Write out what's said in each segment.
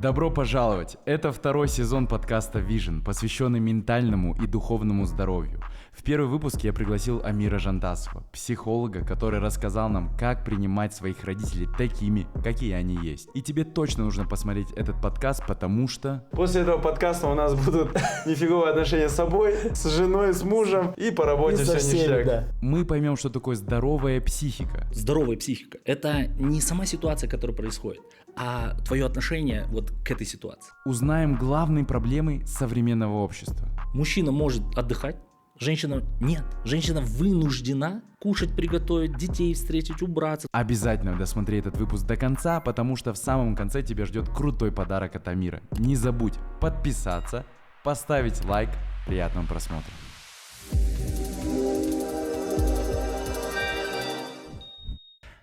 Добро пожаловать! Это второй сезон подкаста Vision, посвященный ментальному и духовному здоровью. В первый выпуск я пригласил Амира Жантасова, психолога, который рассказал нам, как принимать своих родителей такими, какие они есть. И тебе точно нужно посмотреть этот подкаст, потому что... После этого подкаста у нас будут нифиговые отношения с собой, с женой, с мужем и по работе все ништяк. Да. Мы поймем, что такое здоровая психика. Здоровая психика – это не сама ситуация, которая происходит, а твое отношение вот к этой ситуации. Узнаем главные проблемы современного общества. Мужчина может отдыхать, женщина нет. Женщина вынуждена кушать, приготовить, детей встретить, убраться. Обязательно досмотри этот выпуск до конца, потому что в самом конце тебя ждет крутой подарок от Амира. Не забудь подписаться, поставить лайк. Приятного просмотра.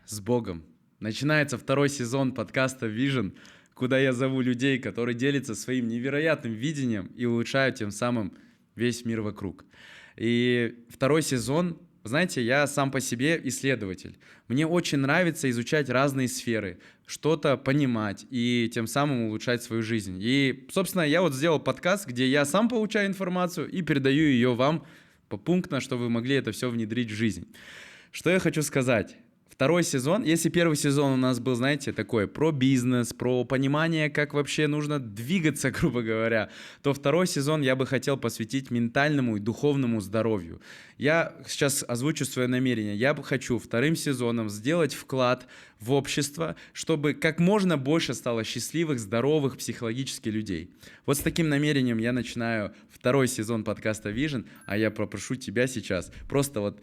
С Богом! Начинается второй сезон подкаста Vision, куда я зову людей, которые делятся своим невероятным видением и улучшают тем самым весь мир вокруг. И второй сезон, знаете, я сам по себе исследователь. Мне очень нравится изучать разные сферы, что-то понимать и тем самым улучшать свою жизнь. И, собственно, я вот сделал подкаст, где я сам получаю информацию и передаю ее вам попунктно, чтобы вы могли это все внедрить в жизнь. Что я хочу сказать? Второй сезон, если первый сезон у нас был, знаете, такой про бизнес, про понимание, как вообще нужно двигаться, грубо говоря, то второй сезон я бы хотел посвятить ментальному и духовному здоровью. Я сейчас озвучу свое намерение. Я бы хочу вторым сезоном сделать вклад в общество, чтобы как можно больше стало счастливых, здоровых, психологически людей. Вот с таким намерением я начинаю второй сезон подкаста Vision, а я попрошу тебя сейчас просто вот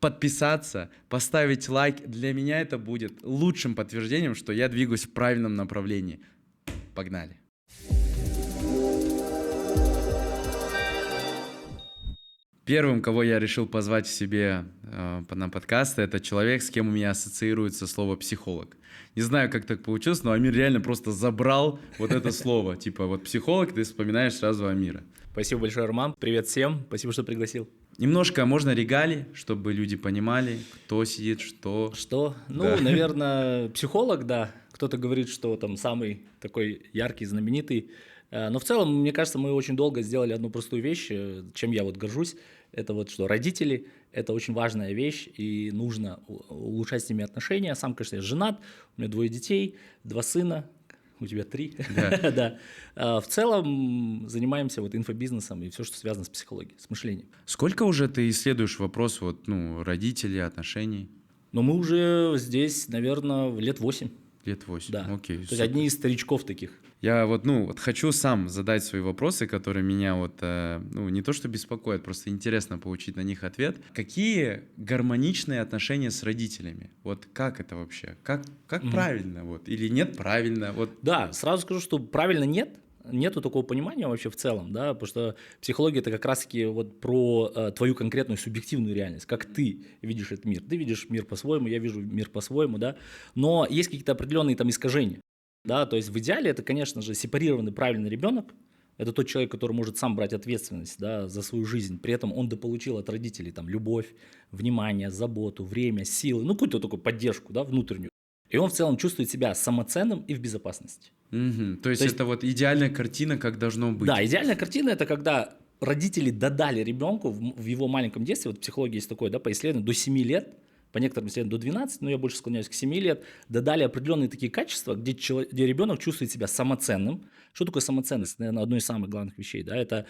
подписаться, поставить лайк. Для меня это будет лучшим подтверждением, что я двигаюсь в правильном направлении. Погнали. Первым, кого я решил позвать к себе на подкаст, это человек, с кем у меня ассоциируется слово «психолог». Не знаю, как так получилось, но Амир реально просто забрал вот это слово. Типа вот психолог, ты вспоминаешь сразу Амира. Спасибо большое, Роман. Привет всем. Спасибо, что пригласил. Немножко можно регалий, чтобы люди понимали, кто сидит, что. Что? Ну, да. Наверное, психолог, да. Кто-то говорит, что там самый такой яркий, знаменитый. Но в целом, мне кажется, мы очень долго сделали одну простую вещь, чем я вот горжусь. Это вот что родители – это очень важная вещь, и нужно улучшать с ними отношения. Сам, конечно, я женат, у меня 2 детей, 2 сына. У тебя 3. Да. В целом занимаемся вот инфобизнесом и все, что связано с психологией, с мышлением. Сколько уже ты исследуешь вопрос родителей, отношений? Но мы уже здесь, наверное, лет 8. Лет 8, да. Окей. То есть одни из старичков таких. Я вот хочу сам задать свои вопросы, которые меня не то что беспокоят, просто интересно получить на них ответ. Какие гармоничные отношения с родителями? Вот как это вообще? Как правильно? Вот? Или нет правильно? Вот. Да, сразу скажу, что правильно нет. Нету такого понимания вообще в целом, да, потому что психология – это как раз-таки вот про твою конкретную субъективную реальность, как ты видишь этот мир. Ты видишь мир по-своему, я вижу мир по-своему, да, но есть какие-то определенные там искажения, да, то есть в идеале это, конечно же, сепарированный правильный ребенок, это тот человек, который может сам брать ответственность, да, за свою жизнь, при этом он дополучил от родителей там любовь, внимание, заботу, время, силы, какую-то такую поддержку, да, внутреннюю. И он в целом чувствует себя самоценным и в безопасности. То есть это вот идеальная картина, как должно быть. Да, идеальная картина – это когда родители додали ребенку в его маленьком детстве, вот в психологии есть такое, да, по исследованию, до 7 лет, по некоторым исследованиям до 12, но я больше склоняюсь к 7 лет, додали определенные такие качества, где ребенок чувствует себя самоценным. Что такое самоценность? Наверное, одно из самых главных вещей, да, это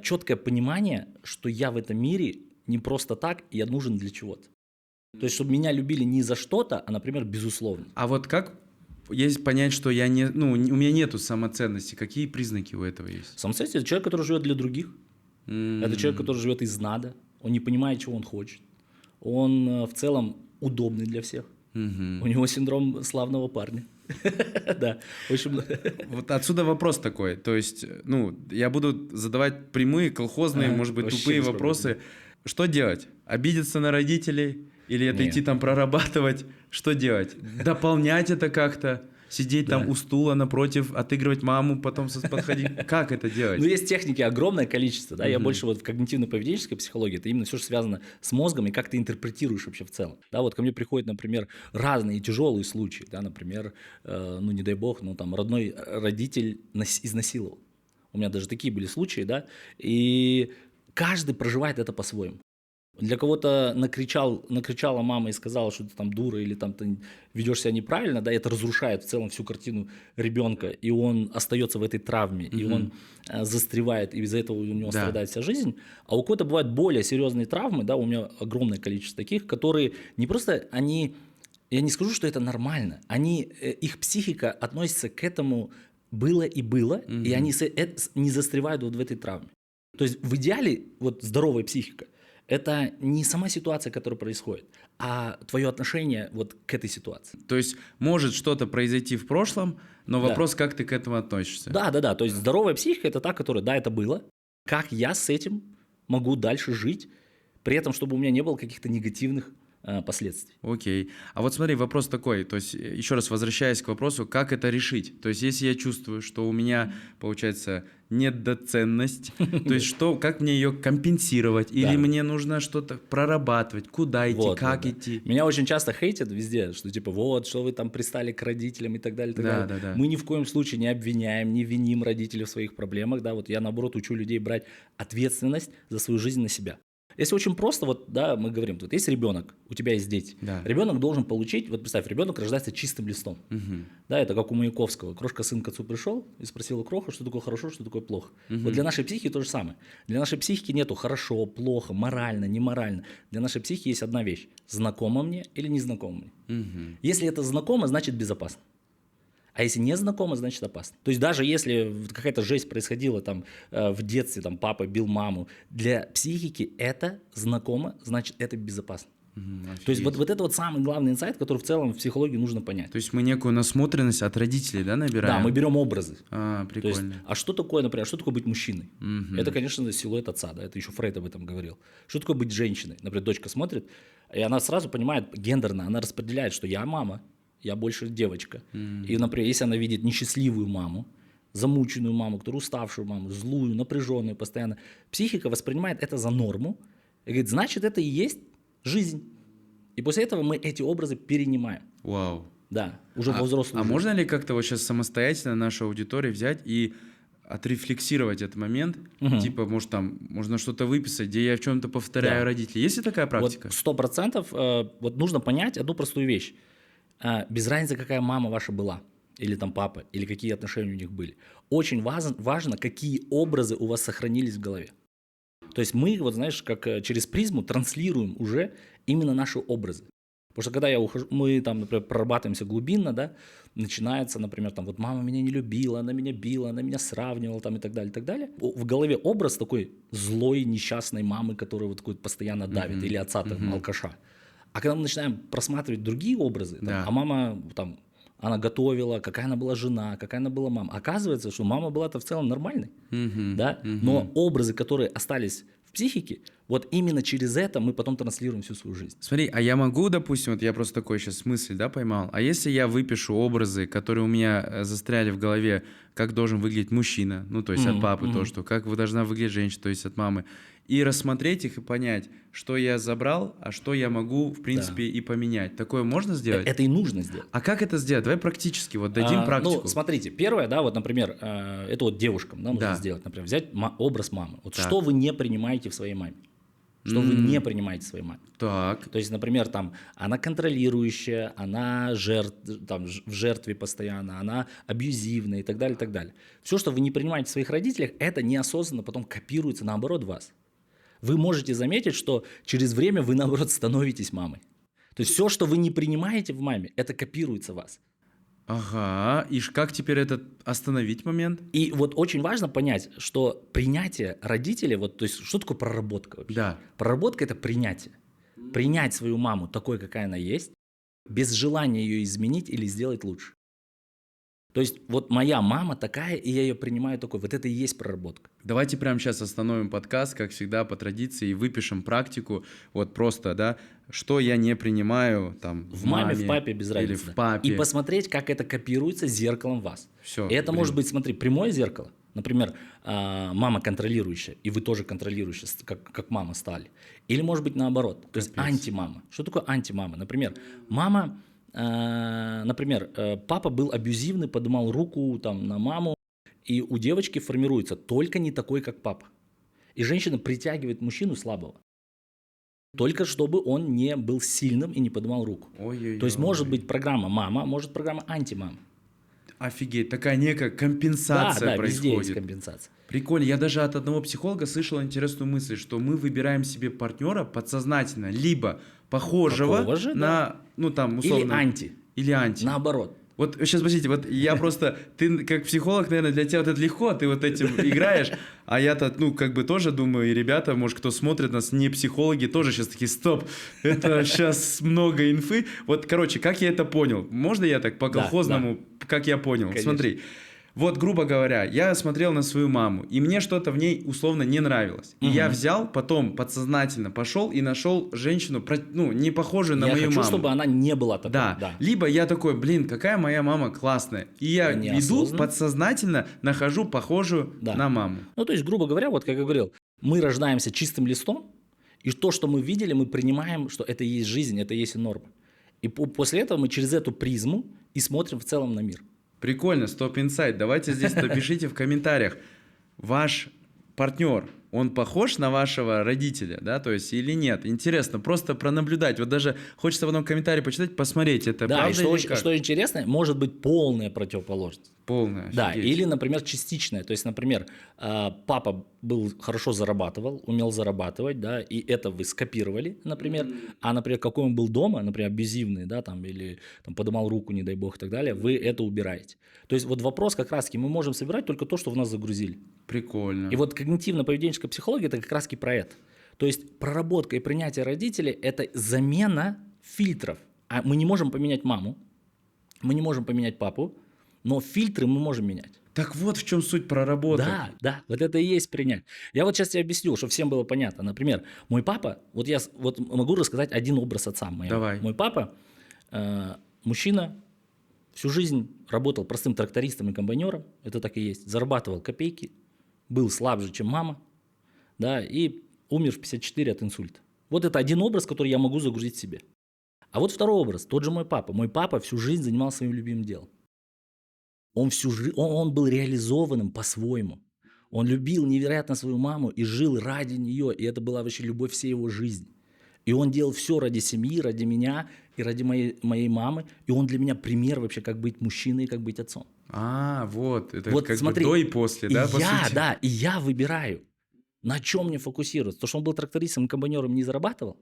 четкое понимание, что я в этом мире не просто так, я нужен для чего-то. То есть, чтобы меня любили не за что-то, а, например, безусловно. А вот как есть понять, что я не, у меня нету самоценности? Какие признаки у этого есть? Самоценность – это человек, который живет для других. Это человек, который живет из нада. Он не понимает, чего он хочет. Он в целом удобный для всех. У него синдром славного парня. Да, в общем. Вот отсюда вопрос такой. То есть, я буду задавать прямые, колхозные, может быть, тупые вопросы. Что делать? Обидеться на родителей? Или это идти там прорабатывать? Что делать? Дополнять это как-то? сидеть там у стула напротив, отыгрывать маму, потом подходить. Как это делать? Ну, есть техники огромное количество, да, я больше вот в когнитивно-поведенческой психологии, это именно все, что связано с мозгом и как ты интерпретируешь вообще в целом. Да, вот ко мне приходят, например, разные тяжелые случаи, да, например, ну, не дай бог, ну, там, родной родитель изнасиловал. У меня даже такие были случаи, да, и каждый проживает это по-своему. Для кого-то накричала мама и сказала, что ты там дура или там ты ведешь себя неправильно, да, это разрушает в целом всю картину ребенка, и он остается в этой травме, и он застревает, и из-за этого у него страдает вся жизнь. А у кого-то бывают более серьезные травмы, да, у меня огромное количество таких, которые не просто я не скажу, что это нормально, их психика относится к этому было, и они не застревают вот в этой травме. То есть в идеале вот здоровая психика – это не сама ситуация, которая происходит, а твое отношение вот к этой ситуации. То есть может что-то произойти в прошлом, но вопрос, как ты к этому относишься. Да. То есть здоровая психика – это та, которая, да, это было. Как я с этим могу дальше жить, при этом, чтобы у меня не было каких-то негативных последствий. Окей. А вот смотри, вопрос такой, то есть еще раз возвращаясь к вопросу, как это решить? То есть если я чувствую, что у меня, получается, недоценность, то есть как мне ее компенсировать? Или мне нужно что-то прорабатывать? Куда идти? Как идти? Меня очень часто хейтят везде, что типа вот, что вы там пристали к родителям и так далее, и так далее. Да. Мы ни в коем случае не обвиняем, не виним родителей в своих проблемах, да, вот я наоборот учу людей брать ответственность за свою жизнь на себя. Если очень просто, вот, да, мы говорим, вот есть ребенок, у тебя есть дети. Да. Ребенок должен получить, вот представь, ребенок рождается чистым листом. Да, это как у Маяковского. Крошка сын к отцу пришел и спросил у Кроха, что такое хорошо, что такое плохо. Вот для нашей психики то же самое. Для нашей психики нету хорошо, плохо, морально, неморально. Для нашей психики есть одна вещь. Знакомо мне или незнакомо мне. Если это знакомо, значит безопасно. А если не знакомо, значит опасно. То есть даже если какая-то жесть происходила там в детстве, там папа бил маму, для психики это знакомо, значит это безопасно. То есть вот это вот самый главный инсайт, который в целом в психологии нужно понять. То есть мы некую насмотренность от родителей, да, набираем? Да, мы берем образы. Прикольно. То есть, а что такое, например, что такое быть мужчиной? Это, конечно, силуэт отца, да, это еще Фрейд об этом говорил. Что такое быть женщиной? Например, дочка смотрит, и она сразу понимает гендерно, она распределяет, что я мама, я больше девочка. И, например, если она видит несчастливую маму, замученную маму, которую уставшую маму, злую, напряженную постоянно, психика воспринимает это за норму и говорит, значит, это и есть жизнь. И после этого мы эти образы перенимаем. Вау. Да, уже во взрослую жизнь. Можно ли как-то вот сейчас самостоятельно нашу аудиторию взять и отрефлексировать этот момент? Типа, может, там можно что-то выписать, где я в чем-то повторяю родителей. Есть ли такая практика? Вот 100%. Вот нужно понять одну простую вещь. Без разницы, какая мама ваша была, или там папа, или какие отношения у них были. Очень важно, какие образы у вас сохранились в голове. То есть мы, вот знаешь, как через призму транслируем уже именно наши образы. Потому что когда я ухожу, мы там, например, прорабатываемся глубинно, да, начинается, например, там, вот мама меня не любила, она меня била, она меня сравнивала, там, и так далее, и так далее. В голове образ такой злой, несчастной мамы, которая вот такой постоянно давит, или отца, там, алкаша. А когда мы начинаем просматривать другие образы, там, а мама, там, она готовила, какая она была жена, какая она была мама. Оказывается, что мама была-то в целом нормальной, да? Но образы, которые остались в психике, вот именно через это мы потом транслируем всю свою жизнь. Смотри, а я могу, допустим, вот я просто такой сейчас мысль, да, поймал, а если я выпишу образы, которые у меня застряли в голове, как должен выглядеть мужчина, ну, то есть от папы то, что как должна выглядеть женщина, то есть от мамы, и рассмотреть их и понять, что я забрал, а что я могу, в принципе, и поменять. Такое можно сделать? Это и нужно сделать. А как это сделать? Давай практически, вот дадим практику. Ну, смотрите, первое, да, вот, например, это вот девушкам, да, нужно сделать, например, взять образ мамы. Вот что вы не принимаете в своей маме? Что вы не принимаете в своей маме? Так. То есть, например, там, она контролирующая, она там, в жертве постоянно, она абьюзивная и так далее, и так далее. Все, что вы не принимаете в своих родителях, это неосознанно потом копируется наоборот в вас. Вы можете заметить, что через время вы, наоборот, становитесь мамой. То есть все, что вы не принимаете в маме, это копируется в вас. Ага, и как теперь остановить момент? И вот очень важно понять, что принятие родителей, вот, то есть что такое проработка вообще? Да. Проработка – это принятие. Принять свою маму такой, какая она есть, без желания ее изменить или сделать лучше. То есть вот моя мама такая, и я ее принимаю такой. Вот это и есть проработка. Давайте прямо сейчас остановим подкаст, как всегда, по традиции, и выпишем практику, вот просто, да, что я не принимаю там В маме, в папе, без или разницы. в папе. И посмотреть, как это копируется зеркалом вас. Всё, И это блин. может быть, смотри, прямое зеркало. Например, мама контролирующая, и вы тоже контролирующие, как мама стали. Или может быть наоборот, то есть Капец. антимама. Что такое антимама? Например, папа был абьюзивный, поднимал руку там, на маму, и у девочки формируется только не такой, как папа. И женщина притягивает мужчину слабого. Только чтобы он не был сильным и не поднимал руку. Ой-ой-ой. То есть может быть программа мама, может программа антимама. Офигеть, такая некая компенсация Да, везде есть происходит. компенсация. Прикольно. Я даже от одного психолога слышал интересную мысль, что мы выбираем себе партнера подсознательно, либо похожего Такого же, на, ну там, условно... Или анти. Или анти. Наоборот. Вот сейчас, подождите, вот я просто, ты как психолог, наверное, для тебя вот это легко, ты вот этим играешь, а я-то, ну, как бы тоже думаю, и ребята, может, кто смотрит нас, не психологи, тоже сейчас такие, стоп, это сейчас много инфы. Вот, короче, как я это понял? Можно я так по-колхозному, как я понял? Конечно. Смотри, вот, грубо говоря, я смотрел на свою маму, и мне что-то в ней условно не нравилось. И я взял, потом подсознательно пошел и нашел женщину, ну, не похожую на Я мою хочу, маму. чтобы она не была такой. Да. Либо я такой, блин, какая моя мама классная. И я иду, Неосознанно. подсознательно нахожу похожую Да. на маму. Ну, то есть, грубо говоря, вот как я говорил, мы рождаемся чистым листом, и то, что мы видели, мы принимаем, что это и есть жизнь, это и есть норма. И после этого мы через эту призму и смотрим в целом на мир. Прикольно, Стоп Инсайт. Давайте здесь напишите в комментариях. Ваш партнер, он похож на вашего родителя, да, то есть или нет? Интересно, просто пронаблюдать. Вот даже хочется в одном комментарии почитать, посмотреть, это Да, и правда или как? что интересно, может быть полная противоположность. Полная, Да, офигеть. или, например, частичная. То есть, например, папа хорошо зарабатывал, умел зарабатывать, да, и это вы скопировали, например. А, например, какой он был дома, например, абьюзивный, да, там, или там, поднимал руку, не дай бог, и так далее, вы это убираете. То есть, вот вопрос как раз-таки, мы можем собирать только то, что в нас загрузили. Прикольно. И вот когнитивно-поведенческая психология – это как раз-таки про это. То есть, проработка и принятие родителей – это замена фильтров. А мы не можем поменять маму, мы не можем поменять папу, но фильтры мы можем менять. Так вот в чем суть проработок. Да, вот это и есть принять. Я вот сейчас тебе объясню, чтобы всем было понятно. Например, мой папа, вот я вот могу рассказать один образ отца моего. Давай. Мой папа, мужчина, всю жизнь работал простым трактористом и комбайнером, это так и есть, зарабатывал копейки, был слабже, чем мама, да, и умер в 54 от инсульта. Вот это один образ, который я могу загрузить себе. А вот второй образ, тот же мой папа. Мой папа всю жизнь занимался своим любимым делом. Он был реализованным по-своему. Он любил невероятно свою маму и жил ради нее. И это была вообще любовь всей его жизни. И он делал все ради семьи, ради меня и ради моей мамы. И он для меня пример вообще, как быть мужчиной и как быть отцом. Вот, это Вот как смотри, бы до и после, да, по сути? Да, и я выбираю, на чем мне фокусироваться. То, что он был трактористом и комбайнером, не зарабатывал?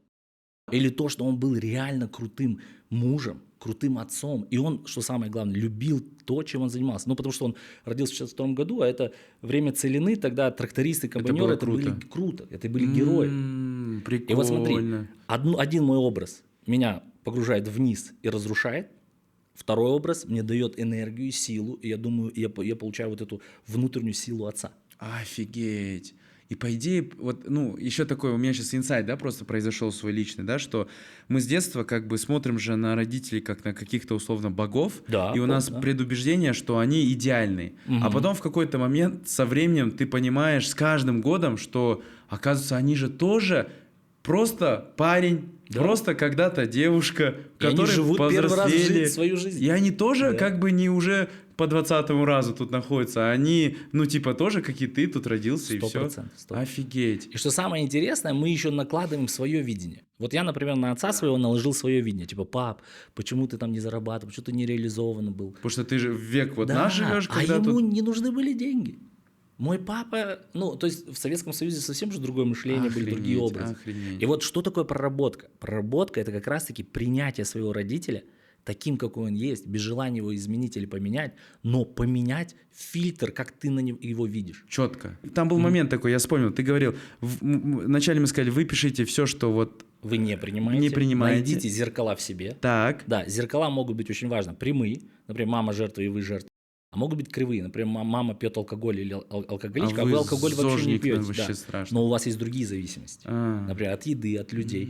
Или то, что он был реально крутым мужем, крутым отцом. И он, что самое главное, любил то, чем он занимался. Ну, потому что он родился в 1962 году, а это время целины, тогда трактористы и комбайнеры, это были круто. Это были герои. Прикольно. И вот смотри, один мой образ меня погружает вниз и разрушает. Второй образ мне дает энергию, силу. И я думаю, я получаю вот эту внутреннюю силу отца. Офигеть. И по идее, вот, ну, еще такой у меня сейчас инсайт, да, просто произошел свой личный, да, что мы с детства как бы смотрим же на родителей как на каких-то условно богов, Да, и у нас да. предубеждение, что они идеальны. А потом в какой-то момент со временем ты понимаешь с каждым годом, что, оказывается, они же тоже просто парень, Да. просто когда-то девушка, И они которые живут первый раз повзрослели. свою жизнь. И они тоже Да. как бы не уже по 20-му разу тут находятся, они, ну, типа, тоже, как и ты, тут родился, и все. 100%. Офигеть. И что самое интересное, мы еще накладываем свое видение. Вот я, например, на отца своего наложил свое видение. Типа, пап, почему ты там не зарабатывал, почему ты не реализован был? Потому что ты же в век вот Да, наш живешь, а когда ему тут... не нужны были деньги. Мой папа, ну, то есть в Советском Союзе совсем же другое мышление, были другие Охренеть, образы. охренеть. И вот что такое проработка? Проработка – это как раз-таки принятие своего родителя таким, какой он есть, без желания его изменить или поменять, но поменять фильтр, как ты на его видишь. Четко. Там был момент такой, я вспомнил, ты говорил, вначале мы сказали, выпишите все, что вот... Вы не принимаете. Не принимаете. Найдите зеркала в себе. Так. Да, зеркала могут быть очень важны. Прямые, например, мама жертва и вы жертва. А могут быть кривые. Например, мама пьет алкоголь или алкоголичка, а вы вы алкоголь вообще не зожник, пьете. вообще Да. страшно. Но у вас есть другие зависимости. А. Например, от еды, от людей.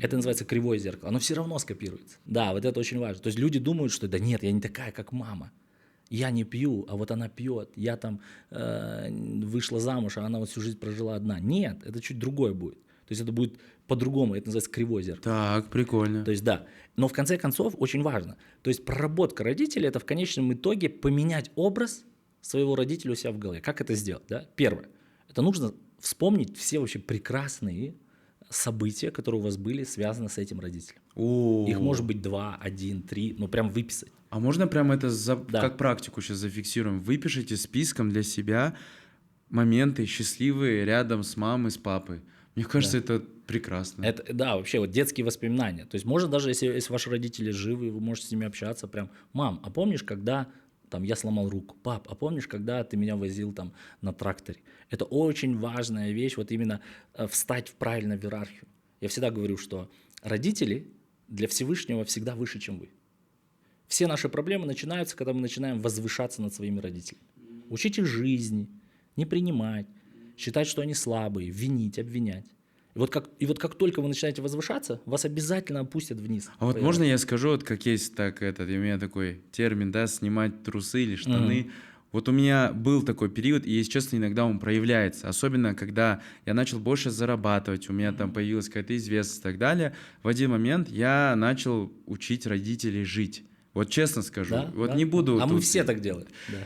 Это называется кривое зеркало. Оно все равно скопируется. Да, вот это очень важно. То есть люди думают, что да нет, я не такая, как мама. Я не пью, а вот она пьет. Я там вышла замуж, а она вот всю жизнь прожила одна. Нет, это чуть другое будет. То есть это будет по-другому, это называется кривое зеркало. Так, прикольно. То есть да. Но в конце концов очень важно. То есть проработка родителей – это в конечном итоге поменять образ своего родителя у себя в голове. Как это сделать? Да? Первое. Это нужно вспомнить все вообще прекрасные события, которые у вас были связаны с этим родителем. О. Их может быть 2, 1, 3, ну прям выписать. А можно прямо это Да. как практику сейчас зафиксируем? Выпишите списком для себя моменты счастливые рядом с мамой, с папой. Мне кажется, это прекрасно. Это, да, вообще вот детские воспоминания. То есть можно даже, если ваши родители живы, вы можете с ними общаться, прям, мам, а помнишь, когда там я сломал руку? Пап, а помнишь, когда ты меня возил там на тракторе? Это очень важная вещь, вот именно встать в правильную иерархию. Я всегда говорю, что родители для Всевышнего всегда выше, чем вы. Все наши проблемы начинаются, когда мы начинаем возвышаться над своими родителями. Учить их жизни, не принимать, считать, что они слабые, винить, обвинять. И вот как только вы начинаете возвышаться, вас обязательно опустят вниз. А вот можно я скажу, вот как есть так у меня такой термин, да, снимать трусы или штаны. Вот у меня был такой период, и, если честно, иногда он проявляется. Особенно, когда я начал больше зарабатывать, у меня там появилась какая-то известность и так далее. В один момент я начал учить родителей жить. Вот честно скажу. Да, вот да. не буду... А мы тут- все так делаем. Да.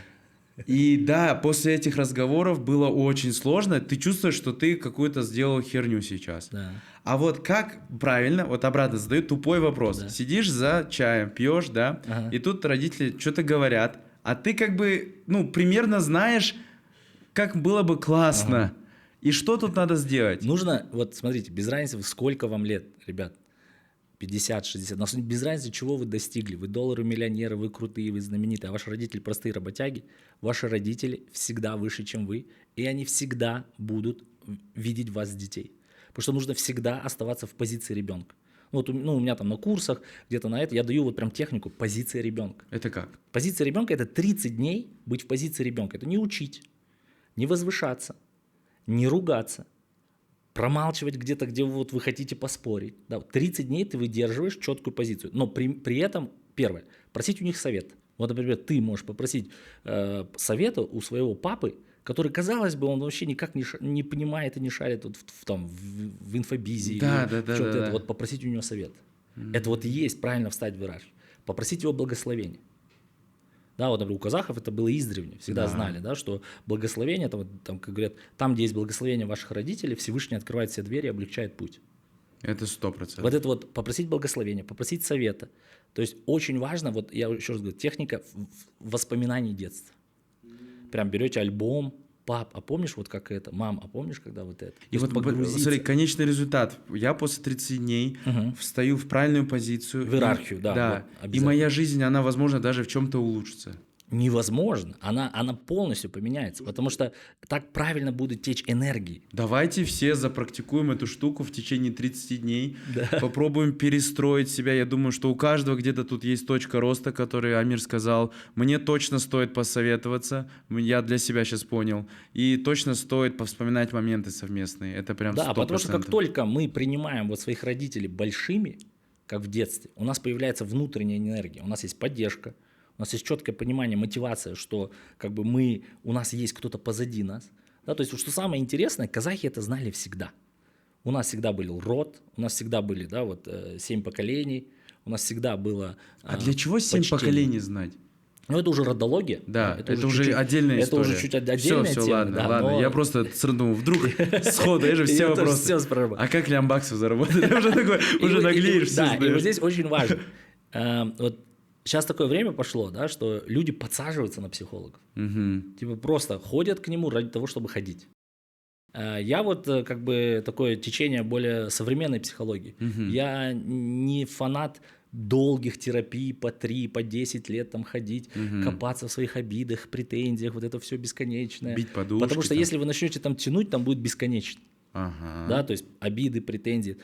И да, после этих разговоров было очень сложно. Ты чувствуешь, что ты какую-то сделал херню сейчас. Да. А вот как правильно, вот обратно задают тупой вопрос. Да. Сидишь за чаем, пьешь, да, Ага. и тут родители что-то говорят, а ты как бы, примерно знаешь, как было бы классно. И что тут надо сделать? Нужно, вот смотрите, без разницы, сколько вам лет, ребят, 50, 60, но без разницы, чего вы достигли. Вы доллары-миллионеры, вы крутые, вы знаменитые, а ваши родители простые работяги. Ваши родители всегда выше, чем вы, и они всегда будут видеть вас детей. Потому что нужно всегда оставаться в позиции ребенка. Вот у меня там на курсах, где-то на это, я даю вот прям технику позиция ребенка. Это как? Позиция ребенка – это 30 дней быть в позиции ребенка. Это не учить, не возвышаться, не ругаться, промалчивать где-то, где вот вы хотите поспорить. Да, 30 дней ты выдерживаешь четкую позицию. Но при этом, первое, просить у них совет. Вот, например, ты можешь попросить совета у своего папы, который, казалось бы, он вообще никак не понимает и не шарит вот в инфобизе. Да, или да, в чём-то да, это. да. Вот попросить у него совет. Это вот и есть правильно встать в иерархию. Попросить его благословения. Да, вот, например, у казахов это было издревле, всегда Да. знали, да, что благословение, там, как говорят, там, где есть благословение ваших родителей, Всевышний открывает все двери и облегчает путь. Это 100%. Вот это вот попросить благословения, попросить совета. То есть очень важно, вот я еще раз говорю, техника воспоминаний детства. Прям берете альбом, пап, а помнишь вот как это? Мам, а помнишь, когда вот это? И вот, смотри, конечный результат. Я после 30 дней встаю в правильную позицию. В иерархию, да, вот, и обязательно. моя жизнь, она, возможно, даже в чем-то улучшится. Невозможно, она полностью поменяется, потому что так правильно будет течь энергии. Давайте все запрактикуем эту штуку в течение 30 дней. Попробуем перестроить себя. Я думаю, что у каждого где-то тут есть точка роста, которую Амир сказал. Мне точно стоит посоветоваться. Я для себя сейчас понял. И точно стоит повспоминать моменты совместные. Это прям 100%. Да, потому что как только мы принимаем вот своих родителей большими, как в детстве, у нас появляется внутренняя энергия, у нас есть поддержка, у нас есть четкое понимание, мотивация, что как бы у нас есть кто-то позади нас. Да, то есть, что самое интересное, казахи это знали всегда. У нас всегда был род, у нас всегда были 7 поколений, у нас всегда было А для чего 7 почтение. поколений знать? Ну, это уже родология. Да, это уже чуть-чуть- отдельная история. Это уже чуть отдельная Все, тема. ладно, да, ладно. но- Я просто думал, вдруг сходу, я же все Я тоже вопросы. всё спрашиваю. А как лямбаксов заработать? Ты уже такой, уже наглеешь, все Да, и вот знаешь. здесь очень важно. Вот сейчас такое время пошло, да, что люди подсаживаются на психологов. Мгм. Типа просто ходят к нему ради того, чтобы ходить. Я вот как бы такое течение более современной психологии. Я не фанат долгих терапий по 3, по 10 лет там ходить, копаться в своих обидах, претензиях, вот это все бесконечное. Бить подушки Потому что там. если вы начнете там тянуть, там будет бесконечно. Ага. Да, то есть обиды, претензии.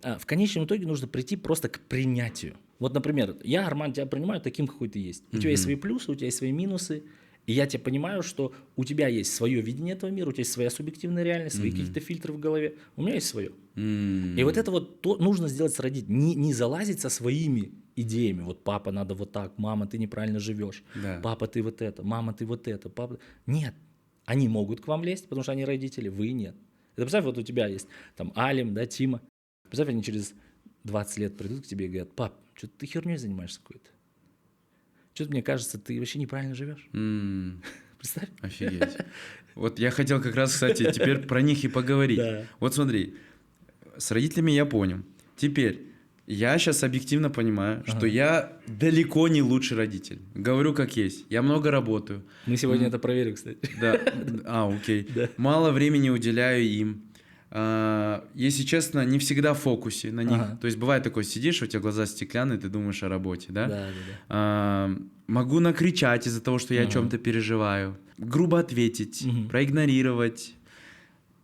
В конечном итоге нужно прийти просто к принятию. Вот, например, я, Арман, тебя принимаю таким, какой ты есть. У тебя есть свои плюсы, у тебя есть свои минусы. И я тебя понимаю, что у тебя есть свое видение этого мира, у тебя есть своя субъективная реальность, свои какие-то фильтры в голове. У меня есть свое. И вот это вот нужно сделать с родителями. Не залазить со своими идеями. Вот папа, надо вот так, мама, ты неправильно живешь. Да. Папа, ты вот это, мама, ты вот это. Папа... Нет. Они могут к вам лезть, потому что они родители, вы нет. Это представь, вот у тебя есть там Алим, да, Тима. Представь, они через 20 лет придут к тебе и говорят: пап, что ты херней занимаешься какой-то? Что-то мне кажется, ты вообще неправильно живешь. Представь. Офигеть. Вот я хотел как раз, кстати, теперь про них и поговорить. Да. Вот смотри, с родителями я понял. Теперь, я сейчас объективно понимаю, что я далеко не лучший родитель. Говорю как есть. Я много работаю. Мы сегодня это проверим, кстати. Да. Окей. Да. Мало времени уделяю им. Если честно, не всегда в фокусе на них. Ага. То есть бывает такое, сидишь, у тебя глаза стеклянные, ты думаешь о работе, да? Да. Могу накричать из-за того, что я о чем-то переживаю. Грубо ответить, проигнорировать.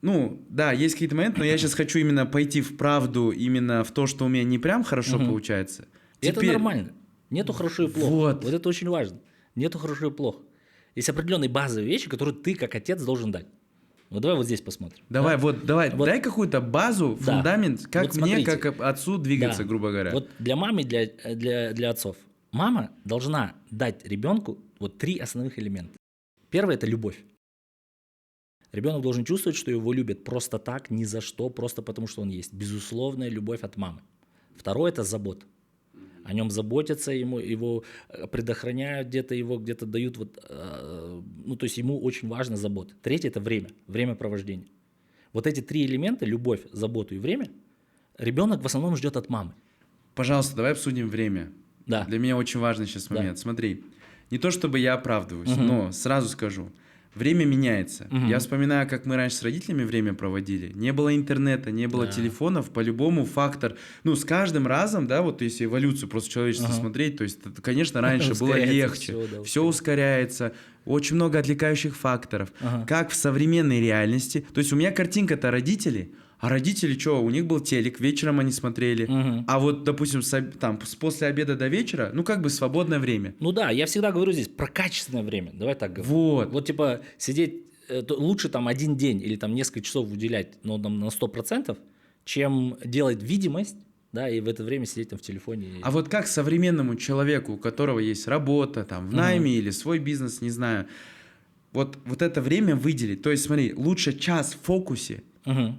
Ну, да, есть какие-то моменты, но я сейчас хочу именно пойти в правду, именно в то, что у меня не прям хорошо получается. И это нормально. Нету хорошо и плохо. Вот. Вот это очень важно. Нету хорошо и плохо. Есть определенные базовые вещи, которые ты как отец должен дать. Вот давай вот здесь посмотрим. Давай, Да? вот, давай, Вот. дай какую-то базу, Да. фундамент, как Вот мне, смотрите. как отцу двигаться, Да. грубо говоря. Вот для мамы, для отцов. Мама должна дать ребенку вот 3 основных элемента. Первое – это любовь. Ребенок должен чувствовать, что его любят просто так, ни за что, просто потому что он есть. Безусловная любовь от мамы. Второе – это забота. О нем заботятся, его предохраняют где-то, его где-то дают, ну, то есть ему очень важна забота. Третье – это время провождения. Вот эти 3 элемента – любовь, заботу и время – ребенок в основном ждет от мамы. Пожалуйста, давай обсудим время. Да. Для меня очень важный сейчас Да. момент. Смотри, не то чтобы я оправдываюсь, но сразу скажу. Время меняется. Я вспоминаю, как мы раньше с родителями время проводили. Не было интернета, не было телефонов. По-любому фактор... Ну, с каждым разом, да, вот если эволюцию просто человечества смотреть, то есть, это, конечно, раньше было Ускоряется легче. всё, да, Все ускоряется. Очень много отвлекающих факторов. Ага. Как в современной реальности. То есть, у меня картинка-то родители... А родители что, у них был телек, вечером они смотрели. А вот, допустим, после обеда до вечера, ну, как бы свободное время. Ну да, я всегда говорю здесь про качественное время. Давай так говорим. Вот. Вот типа сидеть, лучше там 1 день или там несколько часов уделять, ну, там, на 100%, чем делать видимость, да, и в это время сидеть там в телефоне. А вот как современному человеку, у которого есть работа, там, в найме или свой бизнес, не знаю, вот это время выделить? То есть, смотри, лучше час в фокусе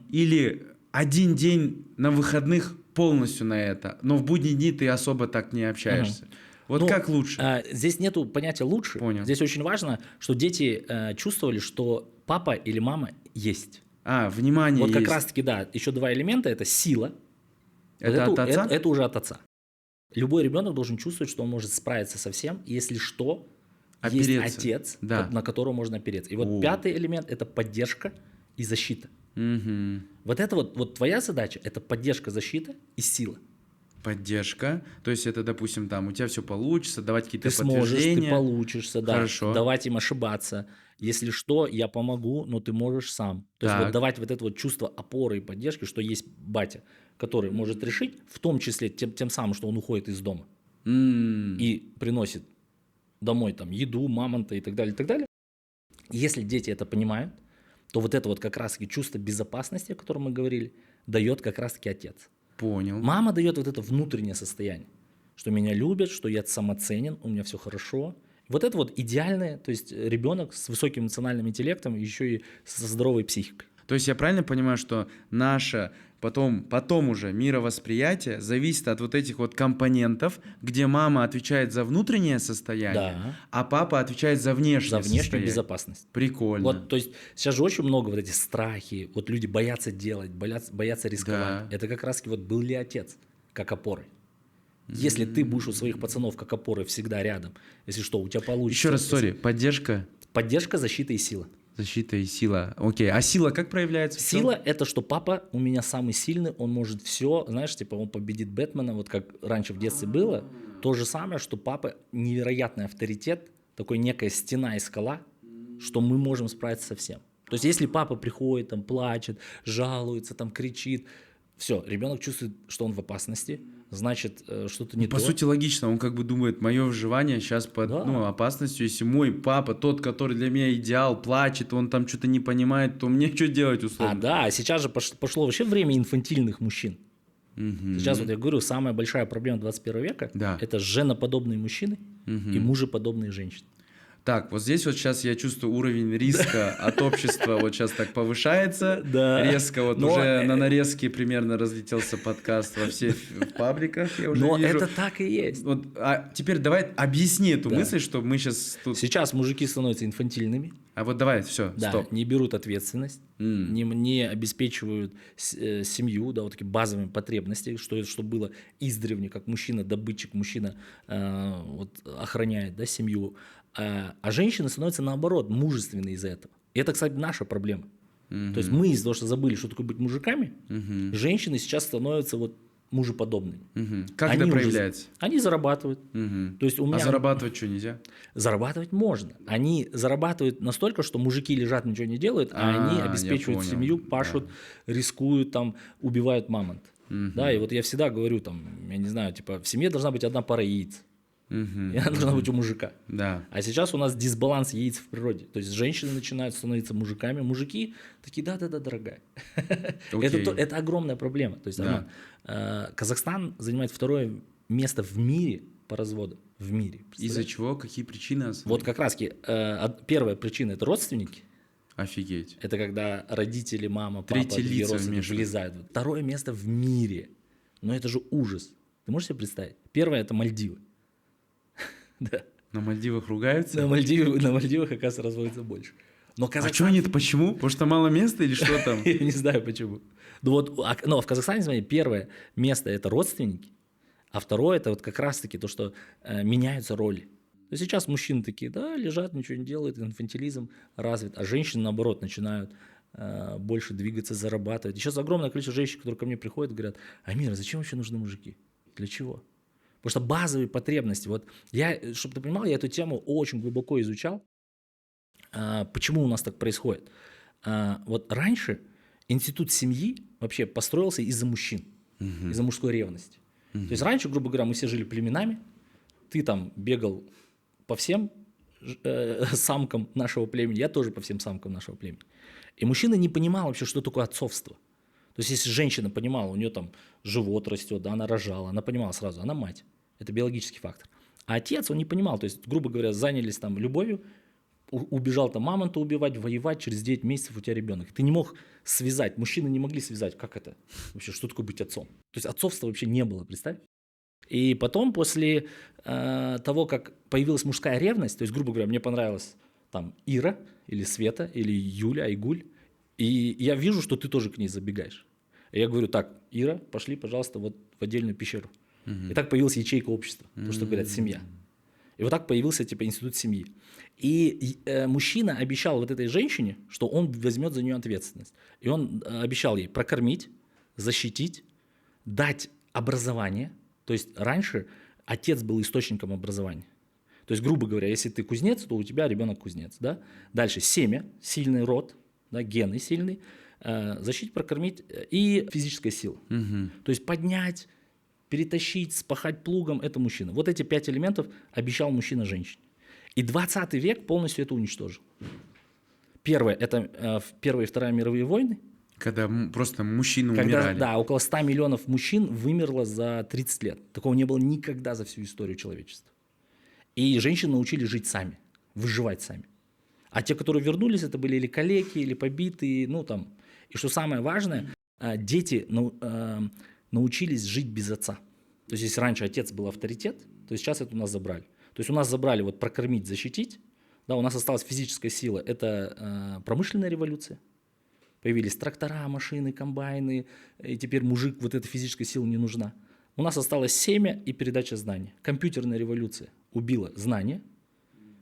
или 1 день на выходных полностью на это, но в будние дни ты особо так не общаешься. Вот Ну, как лучше? Здесь нету понятия «лучше». Понял. Здесь очень важно, что дети чувствовали, что папа или мама есть. Внимание Вот как есть. раз-таки, да, еще 2 элемента – это сила. Это Вот от отца? Это уже от отца. Любой ребенок должен чувствовать, что он может справиться со всем, если что, есть Опереться. отец, Да. на которого можно опереться. И вот О. 5-й элемент – это поддержка и защита. Вот это вот твоя задача – это поддержка, защита и сила. Поддержка. То есть это, допустим, там у тебя все получится, давать какие-то Ты сможешь, подтверждения. ты получишься, да. Хорошо. Давать им ошибаться. Если что, я помогу, но ты можешь сам. То есть Так. вот давать вот это вот чувство опоры и поддержки, что есть батя, который может решить, в том числе тем самым, что он уходит из дома и приносит домой там еду, мамонта и так далее, и так далее. Если дети это понимают, то вот это вот как раз-таки чувство безопасности, о котором мы говорили, дает как раз-таки отец. Понял. Мама дает вот это внутреннее состояние, что меня любят, что я самоценен, у меня все хорошо. Вот это вот идеальное, то есть ребенок с высоким эмоциональным интеллектом, еще и со здоровой психикой. То есть я правильно понимаю, что наше потом уже мировосприятие зависит от вот этих вот компонентов, где мама отвечает за внутреннее состояние, Да. а папа отвечает за внешнее За внешнюю состояние. безопасность. Прикольно. Вот, то есть сейчас же очень много вот этих страхи, вот люди боятся делать, боятся рисковать. Да. Это как раз-таки вот был ли отец как опорой? Если ты будешь у своих пацанов как опоры всегда рядом, если что, у тебя получится. Еще раз, Если- сори, поддержка, Поддержка, защита и сила. защита и сила. Окей, а сила как проявляется? в чём? Сила – это что папа у меня самый сильный, он может все, знаешь, типа он победит Бэтмена, вот как раньше в детстве было. То же самое, что папа невероятный авторитет, такой некая стена и скала, что мы можем справиться со всем. То есть если папа приходит, там плачет, жалуется, там кричит, Все, ребенок чувствует, что он в опасности, значит, что-то не По то. сути, логично. Он как бы думает, мое выживание сейчас под Да. опасностью. Если мой папа, тот, который для меня идеал, плачет, он там что-то не понимает, то мне что делать условно? Да, сейчас же пошло вообще время инфантильных мужчин. Мгм. Сейчас вот я говорю, самая большая проблема 21 века Да. это женоподобные мужчины и мужеподобные женщины. Так, вот здесь вот сейчас я чувствую уровень риска от общества вот сейчас так повышается. Да. Резко вот Но, уже на нарезке примерно разлетелся подкаст во всех пабликах, я уже Но вижу. это так и есть. Вот, теперь давай объясни эту Да. мысль, что мы сейчас тут... Сейчас мужики становятся инфантильными, А вот давай, все, да, стоп. не берут ответственность, не обеспечивают семью, да, вот такие базовые потребности, чтобы было издревле, как мужчина добытчик, мужчина вот, охраняет, да, семью, а женщины становятся наоборот мужественны из-за этого. И это, кстати, наша проблема. То есть мы из-за того, что забыли, что такое быть мужиками, женщины сейчас становятся вот мужеподобными. Как Они это уже- проявляется? Они зарабатывают. То есть у меня А зарабатывать что, нельзя? зарабатывать можно. Они зарабатывают настолько, что мужики лежат, ничего не делают, а они я обеспечивают понял, семью, пашут, рискуют, там, убивают мамонт. Да, и вот я всегда говорю, там, я не знаю, типа, в семье должна быть одна пара яиц. И она должна быть у мужика. Да. А сейчас у нас дисбаланс яиц в природе. То есть женщины начинают становиться мужиками, мужики такие, да-да-да, дорогая. Окей. Это огромная проблема. То есть, Да. Роман, Казахстан занимает второе место в мире по разводам. В мире. Из-за Представляешь? чего? Какие причины? Вот как раз первая причина – это родственники. Офигеть. Это когда родители, мама, папа, Третьи другие лица родственники вмешиваются. влезают. Второе место в мире. Но это же ужас. Ты можешь себе представить? Первое – это Мальдивы. Да. На Мальдивах ругаются? На Мальдивах, оказывается, разводится больше. Но А Казахстан... что они-то, почему? Потому что мало места или что там? Я не знаю почему. Ну вот, но в Казахстане, смотри, первое место – это родственники, а второе – это вот как раз-таки то, что меняются роли. То есть сейчас мужчины такие, да, лежат, ничего не делают, инфантилизм развит, а женщины, наоборот, начинают больше двигаться, зарабатывать. Сейчас огромное количество женщин, которые ко мне приходят, говорят, Амир, зачем вообще нужны мужики? Для чего? Потому что базовые потребности, вот я, чтобы ты понимал, я эту тему очень глубоко изучал, почему у нас так происходит. Вот раньше институт семьи вообще построился из-за мужчин, из-за мужской ревности. То есть раньше, грубо говоря, мы все жили племенами, ты там бегал по всем самкам нашего племени, я тоже по всем самкам нашего племени. И мужчина не понимал вообще, что такое отцовство. То есть если женщина понимала, у нее там живот растет, да, она рожала, она понимала сразу, она мать. Это биологический фактор. А отец, он не понимал, то есть, грубо говоря, занялись там любовью, убежал там мамонта убивать, воевать, через 9 месяцев у тебя ребенок. Ты не мог связать, мужчины не могли связать, как это вообще, что такое быть отцом. То есть отцовства вообще не было, представь. И потом, после того, как появилась мужская ревность, то есть, грубо говоря, мне понравилась там Ира, или Света, или Юля, Айгуль, и я вижу, что ты тоже к ней забегаешь. И я говорю, так, Ира, пошли, пожалуйста, вот в отдельную пещеру. И так появилась ячейка общества, то, что говорят, семья. И вот так появился, типа, институт семьи. И мужчина обещал вот этой женщине, что он возьмет за нее ответственность. И он обещал ей прокормить, защитить, дать образование. То есть раньше отец был источником образования. То есть, грубо говоря, если ты кузнец, то у тебя ребенок кузнец. Да? Дальше семя, сильный род, да, гены сильные, защитить, прокормить и физическая сила. То есть поднять, перетащить, спахать плугом – это мужчина. Вот эти 5 элементов обещал мужчина женщине. И 20 век полностью это уничтожил. Первое – это Первая и Вторая мировые войны. Когда просто мужчины Когда, умирали. да, около 100 миллионов мужчин вымерло за 30 лет. Такого не было никогда за всю историю человечества. И женщины научились жить сами, выживать сами. А те, которые вернулись, это были или калеки, или побитые, ну там. И что самое важное, дети научились жить без отца. То есть, если раньше отец был авторитет, то сейчас это у нас забрали. То есть, у нас забрали вот прокормить, защитить, да, у нас осталась физическая сила, это промышленная революция. Появились трактора, машины, комбайны, и теперь мужик, вот эта физическая сила не нужна. У нас осталось семя и передача знаний. Компьютерная революция убила знания.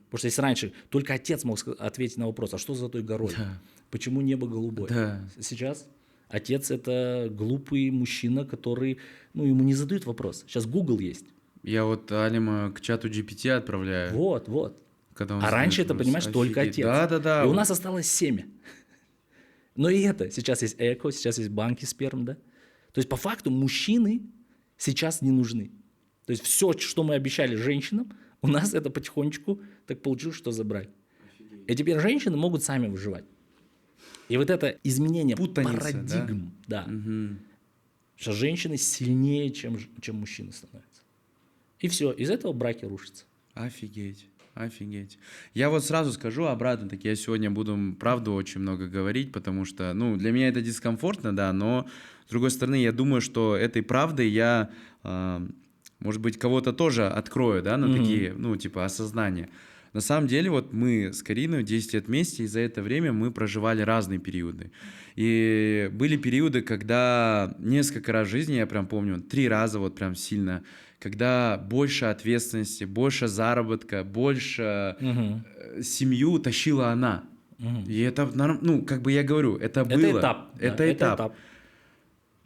Потому что если раньше только отец мог ответить на вопрос, а что за той горой? Да. Почему небо голубое? Да. Сейчас отец – это глупый мужчина, который, ну, ему не задают вопрос. Сейчас Google есть. Я вот Алима к чату GPT отправляю. Вот. Когда он А раньше задает это, вопрос. понимаешь, только Офигеть. отец. Да. И у нас осталось семя. Но и это. Сейчас есть эко, сейчас есть банки сперм, да? То есть по факту мужчины сейчас не нужны. То есть все, что мы обещали женщинам, у нас это потихонечку так получилось, что забрали. И теперь женщины могут сами выживать. И вот это изменение Путаница, парадигм, да, Мгм. что женщины сильнее, чем мужчины становятся. И все, из этого браки рушатся. Офигеть, офигеть. Я вот сразу скажу обратно, так я сегодня буду, правду, очень много говорить, потому что, ну, для меня это дискомфортно, да, но, с другой стороны, я думаю, что этой правдой я, может быть, кого-то тоже открою, да, на такие, ну, типа, осознания. На самом деле, вот мы с Кариной 10 лет вместе, и за это время мы проживали разные периоды. И были периоды, когда несколько раз в жизни, я прям помню, 3 раза вот прям сильно, когда больше ответственности, больше заработка, больше семью тащила она. И это, ну, как бы я говорю, это было. Это этап. да, Это этап.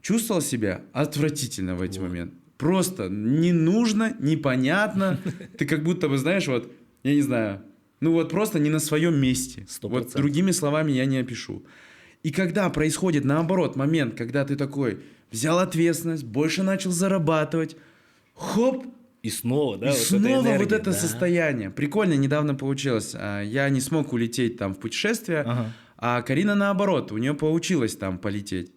Чувствовал себя отвратительно в эти моменты. Просто не нужно, непонятно. Ты как будто бы, знаешь, вот, я не знаю, ну вот просто не на своем месте. 100%. Вот другими словами я не опишу. И когда происходит наоборот момент, когда ты такой взял ответственность, больше начал зарабатывать, хоп, И снова, да, и вот снова эта энергия, вот это да. состояние. Прикольно, недавно получилось. Я не смог улететь там в путешествие, Ага. а Карина наоборот, у нее получилось там полететь.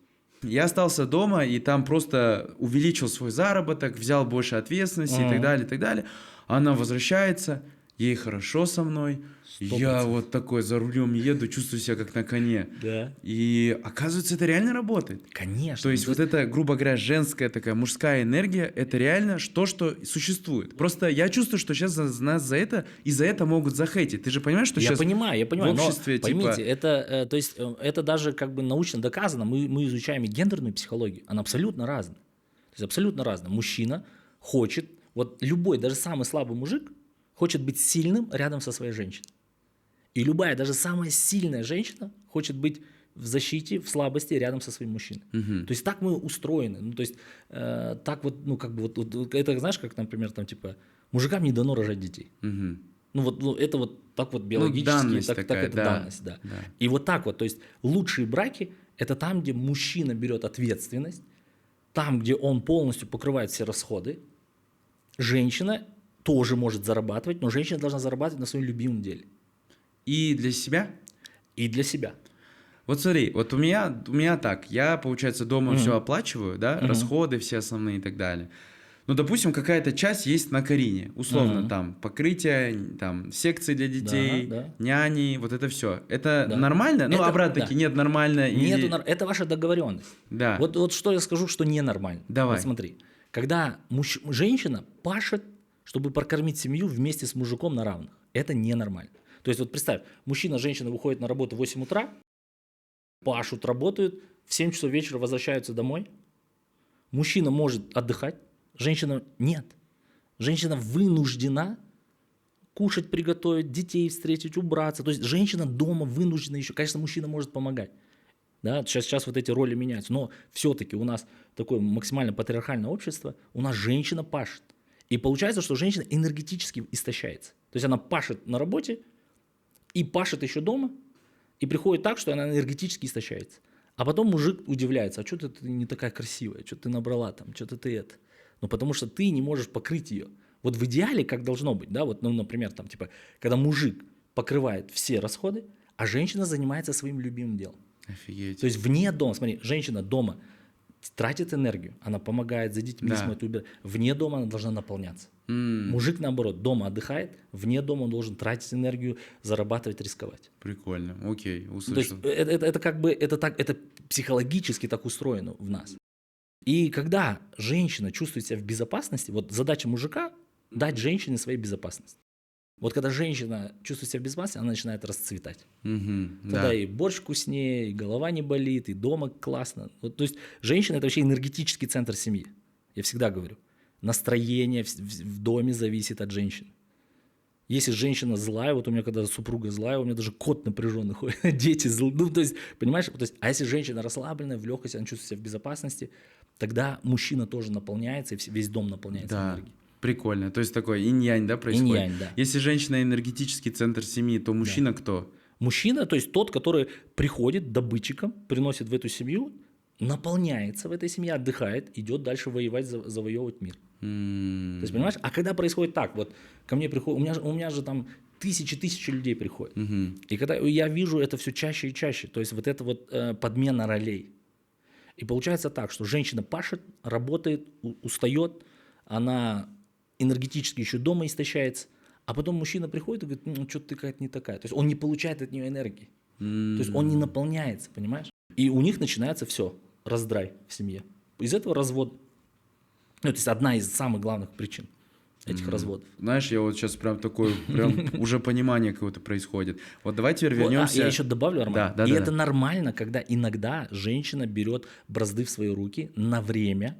Я остался дома и там просто увеличил свой заработок, взял больше ответственности и так далее, и так далее. Она возвращается, ей хорошо со мной. 100%. Я вот такой за рулем еду, чувствую себя как на коне. Да. И оказывается, это реально работает. Конечно. То есть вот эта, грубо говоря, женская такая мужская энергия, это реально то, что существует. Просто я чувствую, что сейчас нас за это могут захейтить. Ты же понимаешь, что Я сейчас понимаю, в обществе, но поймите, типа... это, то есть, это даже как бы научно доказано. Мы изучаем и гендерную психологию, она абсолютно разная. То есть абсолютно разная. Мужчина хочет, вот любой, даже самый слабый мужик, хочет быть сильным рядом со своей женщиной. И любая, даже самая сильная женщина хочет быть в защите, в слабости рядом со своим мужчиной. То есть так мы устроены. Ну, то есть так вот, ну как бы вот это, знаешь, как, например, там типа мужикам не дано рожать детей. Мгм. Ну вот ну, это вот так вот биологически, данность так такая, это да, данность, да. да. И вот так вот, то есть лучшие браки – это там, где мужчина берет ответственность, там, где он полностью покрывает все расходы. Женщина тоже может зарабатывать, но женщина должна зарабатывать на своем любимом деле. И для себя? И для себя. Вот смотри, вот у меня так, я, получается, дома все оплачиваю, да, расходы все основные и так далее. Ну, допустим, какая-то часть есть на Карине, условно, там, покрытие, там, секции для детей, Да. няни, вот это все. Это Да. нормально? Ну, Это- обратно-таки, да. нет, нормально. или- Это ваша договоренность. Да. Вот что я скажу, что ненормально. Давай. Вот смотри, когда женщина пашет, чтобы прокормить семью вместе с мужиком на равных, это ненормально. То есть вот представь, мужчина, женщина выходят на работу в 8 утра, пашут, работают, в 7 часов вечера возвращаются домой. Мужчина может отдыхать, женщина нет. Женщина вынуждена кушать, приготовить, детей встретить, убраться. То есть женщина дома вынуждена еще. Конечно, мужчина может помогать. Да? Сейчас вот эти роли меняются. Но все-таки у нас такое максимально патриархальное общество, у нас женщина пашет. И получается, что женщина энергетически истощается. То есть она пашет на работе и пашет еще дома, и приходит так, что она энергетически истощается. А потом мужик удивляется, а что ты не такая красивая, что ты набрала там, что ты это. Ну, потому что ты не можешь покрыть ее. Вот в идеале как должно быть, да, вот, ну, например, там, типа, когда мужик покрывает все расходы, а женщина занимается своим любимым делом. Офигеть. То есть вне дома, смотри, женщина дома тратит энергию, она помогает за детьми, Да. смотрит, убирает. Вне дома она должна наполняться. Мужик, наоборот, дома отдыхает, вне дома он должен тратить энергию, зарабатывать, рисковать. Прикольно, окей, То есть услышал. это как бы, это психологически так устроено в нас. И когда женщина чувствует себя в безопасности, вот задача мужика – дать женщине своей безопасность. Вот когда женщина чувствует себя в безопасности, она начинает расцветать. Мгм, Тогда да. и борщ вкуснее, и голова не болит, и дома классно. Вот, то есть женщина – это вообще энергетический центр семьи. Я всегда говорю. Настроение в доме зависит от женщины. Если женщина злая, вот у меня когда супруга злая, у меня даже кот напряженный ходит, дети злые. Ну, то есть, понимаешь? То есть, а если женщина расслабленная, в легкости, она чувствует себя в безопасности, тогда мужчина тоже наполняется, и весь дом наполняется Да, энергией. прикольно. То есть такой инь-янь, да, происходит? Инь-янь, да. Если женщина энергетический центр семьи, то мужчина кто? Мужчина, то есть тот, который приходит добытчиком, приносит в эту семью наполняется в этой семье, отдыхает, идет дальше воевать, завоевывать мир. М. То есть, понимаешь, а когда происходит так, вот ко мне приходит, у меня же там тысячи людей приходят. Мгм. И когда я вижу это все чаще и чаще, то есть вот это вот подмена ролей. И получается так, что женщина пашет, работает, устает, она энергетически еще дома истощается, а потом мужчина приходит и говорит, ну что-то ты какая-то не такая. То есть он не получает от нее энергии. То есть он не наполняется, понимаешь? И у них начинается все, раздрай в семье. Из этого развод. Ну, то есть одна из самых главных причин этих разводов. Знаешь, я вот сейчас прям такое, прям уже понимание какое-то происходит. Вот давай теперь вернемся. Я еще добавлю, Арман. Да, и да, это да. нормально, когда иногда женщина берет бразды в свои руки на время.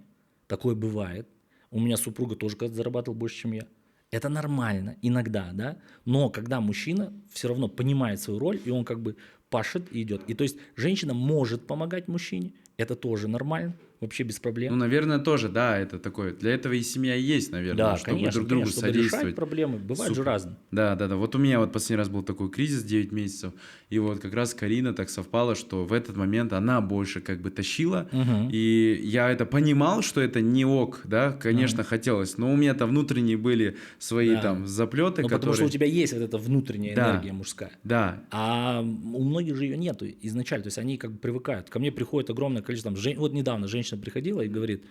Такое бывает. У меня супруга тоже когда зарабатывала больше, чем я. Это нормально, иногда, да. Но когда мужчина все равно понимает свою роль, и он как бы пашет и идет. И то есть женщина может помогать мужчине, это тоже нормально, вообще без проблем. Ну, наверное, тоже, да, это такое. Для этого и семья и есть, наверное, Да, чтобы конечно, друг другу конечно, чтобы решать содействовать. проблемы. Бывают же Супер. разные. Да. Вот у меня вот последний раз был такой кризис 9 месяцев, и вот как раз Карина так совпало, что в этот момент она больше как бы тащила, и я это понимал, что это не ок, да, конечно, хотелось, но у меня там внутренние были свои Да. там заплеты, Ну, которые... потому что у тебя есть вот эта внутренняя Да. энергия мужская. Да, А у многих же ее нету изначально, то есть они как бы привыкают. Ко мне приходит огромное количество, вот недавно женщина приходила и говорит,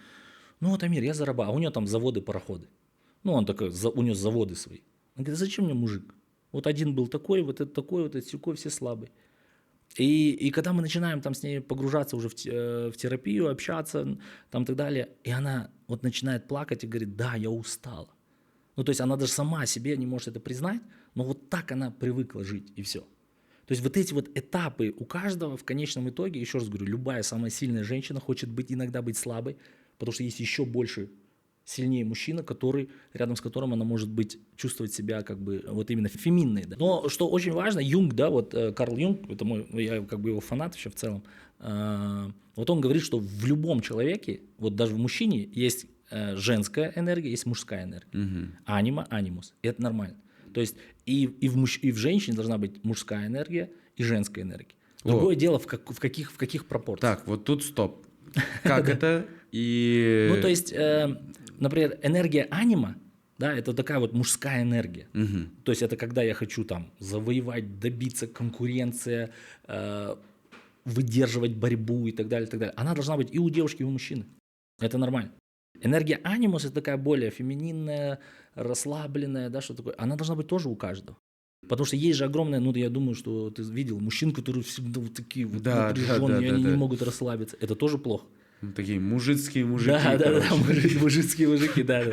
ну вот, Амир, я зарабатываю, а у нее там заводы, пароходы. Ну, он такой, у нее заводы свои. Он говорит, зачем мне мужик? Вот один был такой, вот этот такой, вот этот сякой, все слабые. И когда мы начинаем там с ней погружаться уже в терапию, общаться там и так далее, и она вот начинает плакать и говорит, да, я устала. Ну, то есть она даже сама себе не может это признать, но вот так она привыкла жить, и все. То есть вот эти вот этапы у каждого в конечном итоге, еще раз говорю, любая самая сильная женщина хочет иногда быть слабой, потому что есть еще больше сильнее мужчина, рядом с которым она может чувствовать себя как бы вот именно феминной. Да. Но что очень важно, Юнг, да, вот Карл Юнг, это я как бы его фанат еще в целом, вот он говорит, что в любом человеке, вот даже в мужчине есть женская энергия, есть мужская энергия. Анима, анимус. И это нормально. То есть и в женщине должна быть мужская энергия и женская энергия. Другое дело, в каких пропорциях. так, вот тут стоп. Как это? И... Ну, то есть, например, энергия анима, да, это такая вот мужская энергия. То есть это когда я хочу там завоевать, добиться, конкуренция, выдерживать борьбу и так далее, и так далее. Она должна быть и у девушки, и у мужчины. Это нормально. Энергия анимус – это такая более фемининная, расслабленная, да, что такое. Она должна быть тоже у каждого. Потому что есть же огромное, ну, я думаю, что ты видел мужчин, которые всегда вот такие вот напряженные, они не могут расслабиться. Это тоже плохо. Такие мужицкие мужики. Да, мужицкие мужики, да.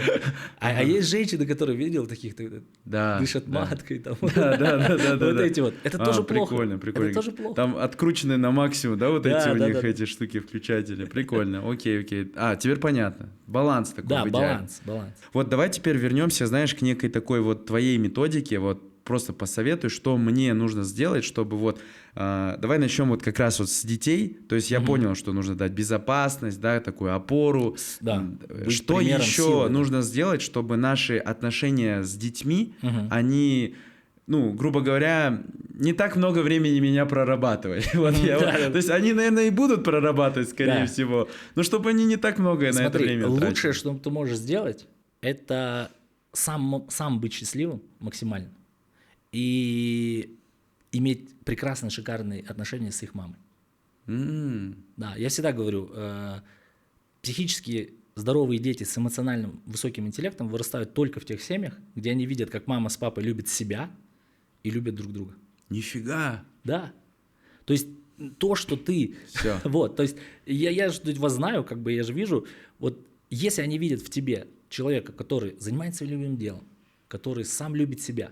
А есть женщины, которые видел таких, дышат маткой. Там. Да. Вот эти вот. Это тоже плохо. Прикольно. Это тоже плохо. Там открученные на максимум, да, вот эти у них эти штуки, включатели. Прикольно. Окей. Теперь понятно. Баланс такой. Да, в идеале. баланс. Вот давай теперь вернемся, знаешь, к некой такой вот твоей методике, вот просто посоветуй, что мне нужно сделать, чтобы вот, давай начнем вот как раз вот с детей, то есть я понял, что нужно дать безопасность, да, такую опору, Да, что еще нужно сделать, чтобы наши отношения с детьми, они, ну, грубо говоря, не так много времени меня прорабатывали, то есть они, наверное, и будут прорабатывать, скорее всего, но чтобы они не так много на это время тратили. Лучшее, что ты можешь сделать, это сам быть счастливым максимально. И иметь прекрасные, шикарные отношения с их мамой. Да, я всегда говорю, психически здоровые дети с эмоциональным высоким интеллектом вырастают только в тех семьях, где они видят, как мама с папой любят себя и любят друг друга. Нифига! Да. То есть то, что ты... Все. Вот, то есть я же вас знаю, как бы я же вижу, вот если они видят в тебе человека, который занимается своим любимым делом, который сам любит себя,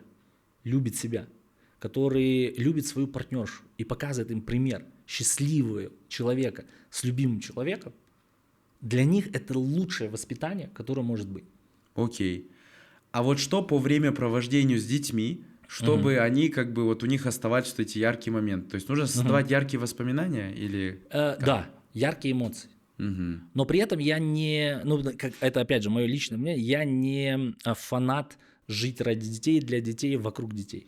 который любит свою партнершу и показывает им пример счастливого человека с любимым человеком, для них это лучшее воспитание, которое может быть. Окей. А вот что по времяпровождению с детьми, чтобы они как бы вот у них оставались вот эти яркие моменты? То есть нужно создавать яркие воспоминания или... Да, яркие эмоции. Но при этом я не... Ну, это опять же мое личное мнение, я не фанат жить ради детей, для детей, вокруг детей.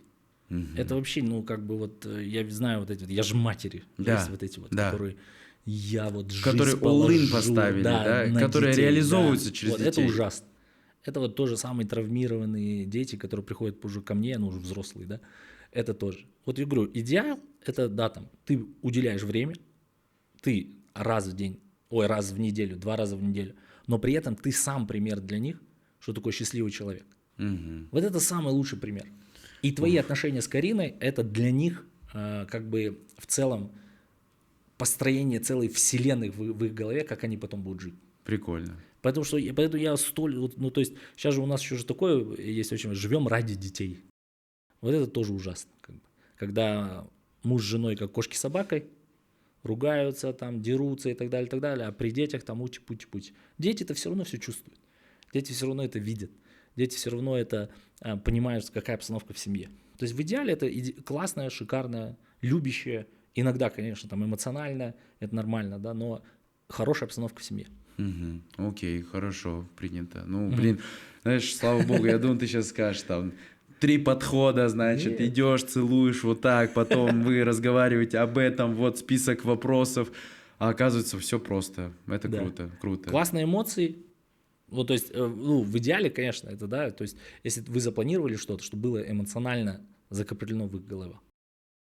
Это вообще, ну, как бы вот, я знаю вот эти вот, я же матери, Да, есть вот эти вот, да. которые я вот жизнь Которые положу, all-in поставили, да, на которые детей, реализовываются да. через вот детей. Это ужасно. Это вот тоже самые травмированные дети, которые приходят уже ко мне, ну уже взрослые, да, это тоже. Вот я говорю, идеал это, да, там, ты уделяешь время, ты раз в день, раз в неделю, 2 раза в неделю, но при этом ты сам пример для них, что такое счастливый человек. Вот это самый лучший пример. И твои отношения с Кариной, это для них как бы в целом построение целой вселенной в их голове, как они потом будут жить. Прикольно. Поэтому я ну то есть сейчас же у нас еще же такое есть очень, живем ради детей. Вот это тоже ужасно. Как бы. Когда муж с женой как кошки с собакой, ругаются, там, дерутся и так далее, а при детях там ути-пути-пути. Дети-то все равно все чувствуют. Дети все равно это видят. Дети все равно это понимают, какая обстановка в семье. То есть в идеале это классная, шикарная, любящая, иногда, конечно, там эмоциональная, это нормально, да, но хорошая обстановка в семье. Окей, хорошо, принято. Ну, блин, знаешь, слава богу, я думал, ты сейчас скажешь там 3 подхода, значит, Нет. идешь, целуешь вот так, потом вы разговариваете об этом, вот список вопросов, а оказывается все просто. Это Да. круто. Классные эмоции. Вот, то есть, ну, в идеале, конечно, это, да, то есть, если вы запланировали что-то, что было эмоционально закреплено в их головах.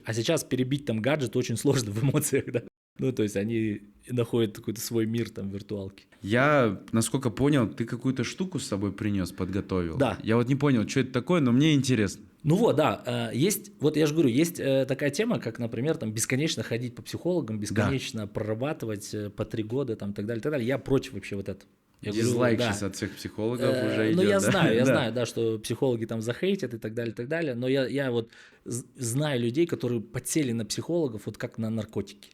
А сейчас перебить там гаджет очень сложно в эмоциях, да. Ну, то есть, они находят какой-то свой мир там в виртуалке. Я, насколько понял, ты какую-то штуку с собой принес, подготовил. Да. Я вот не понял, что это такое, но мне интересно. Ну вот, да, есть, вот я же говорю, есть такая тема, как, например, там, бесконечно ходить по психологам, бесконечно прорабатывать по 3 года, там, так далее, так далее. Я против вообще вот этого. Я Дизлайк говорю, сейчас от всех психологов уже идет. Ну, я да? знаю, да, что психологи там захейтят и так далее, но я вот знаю людей, которые подсели на психологов вот как на наркотики.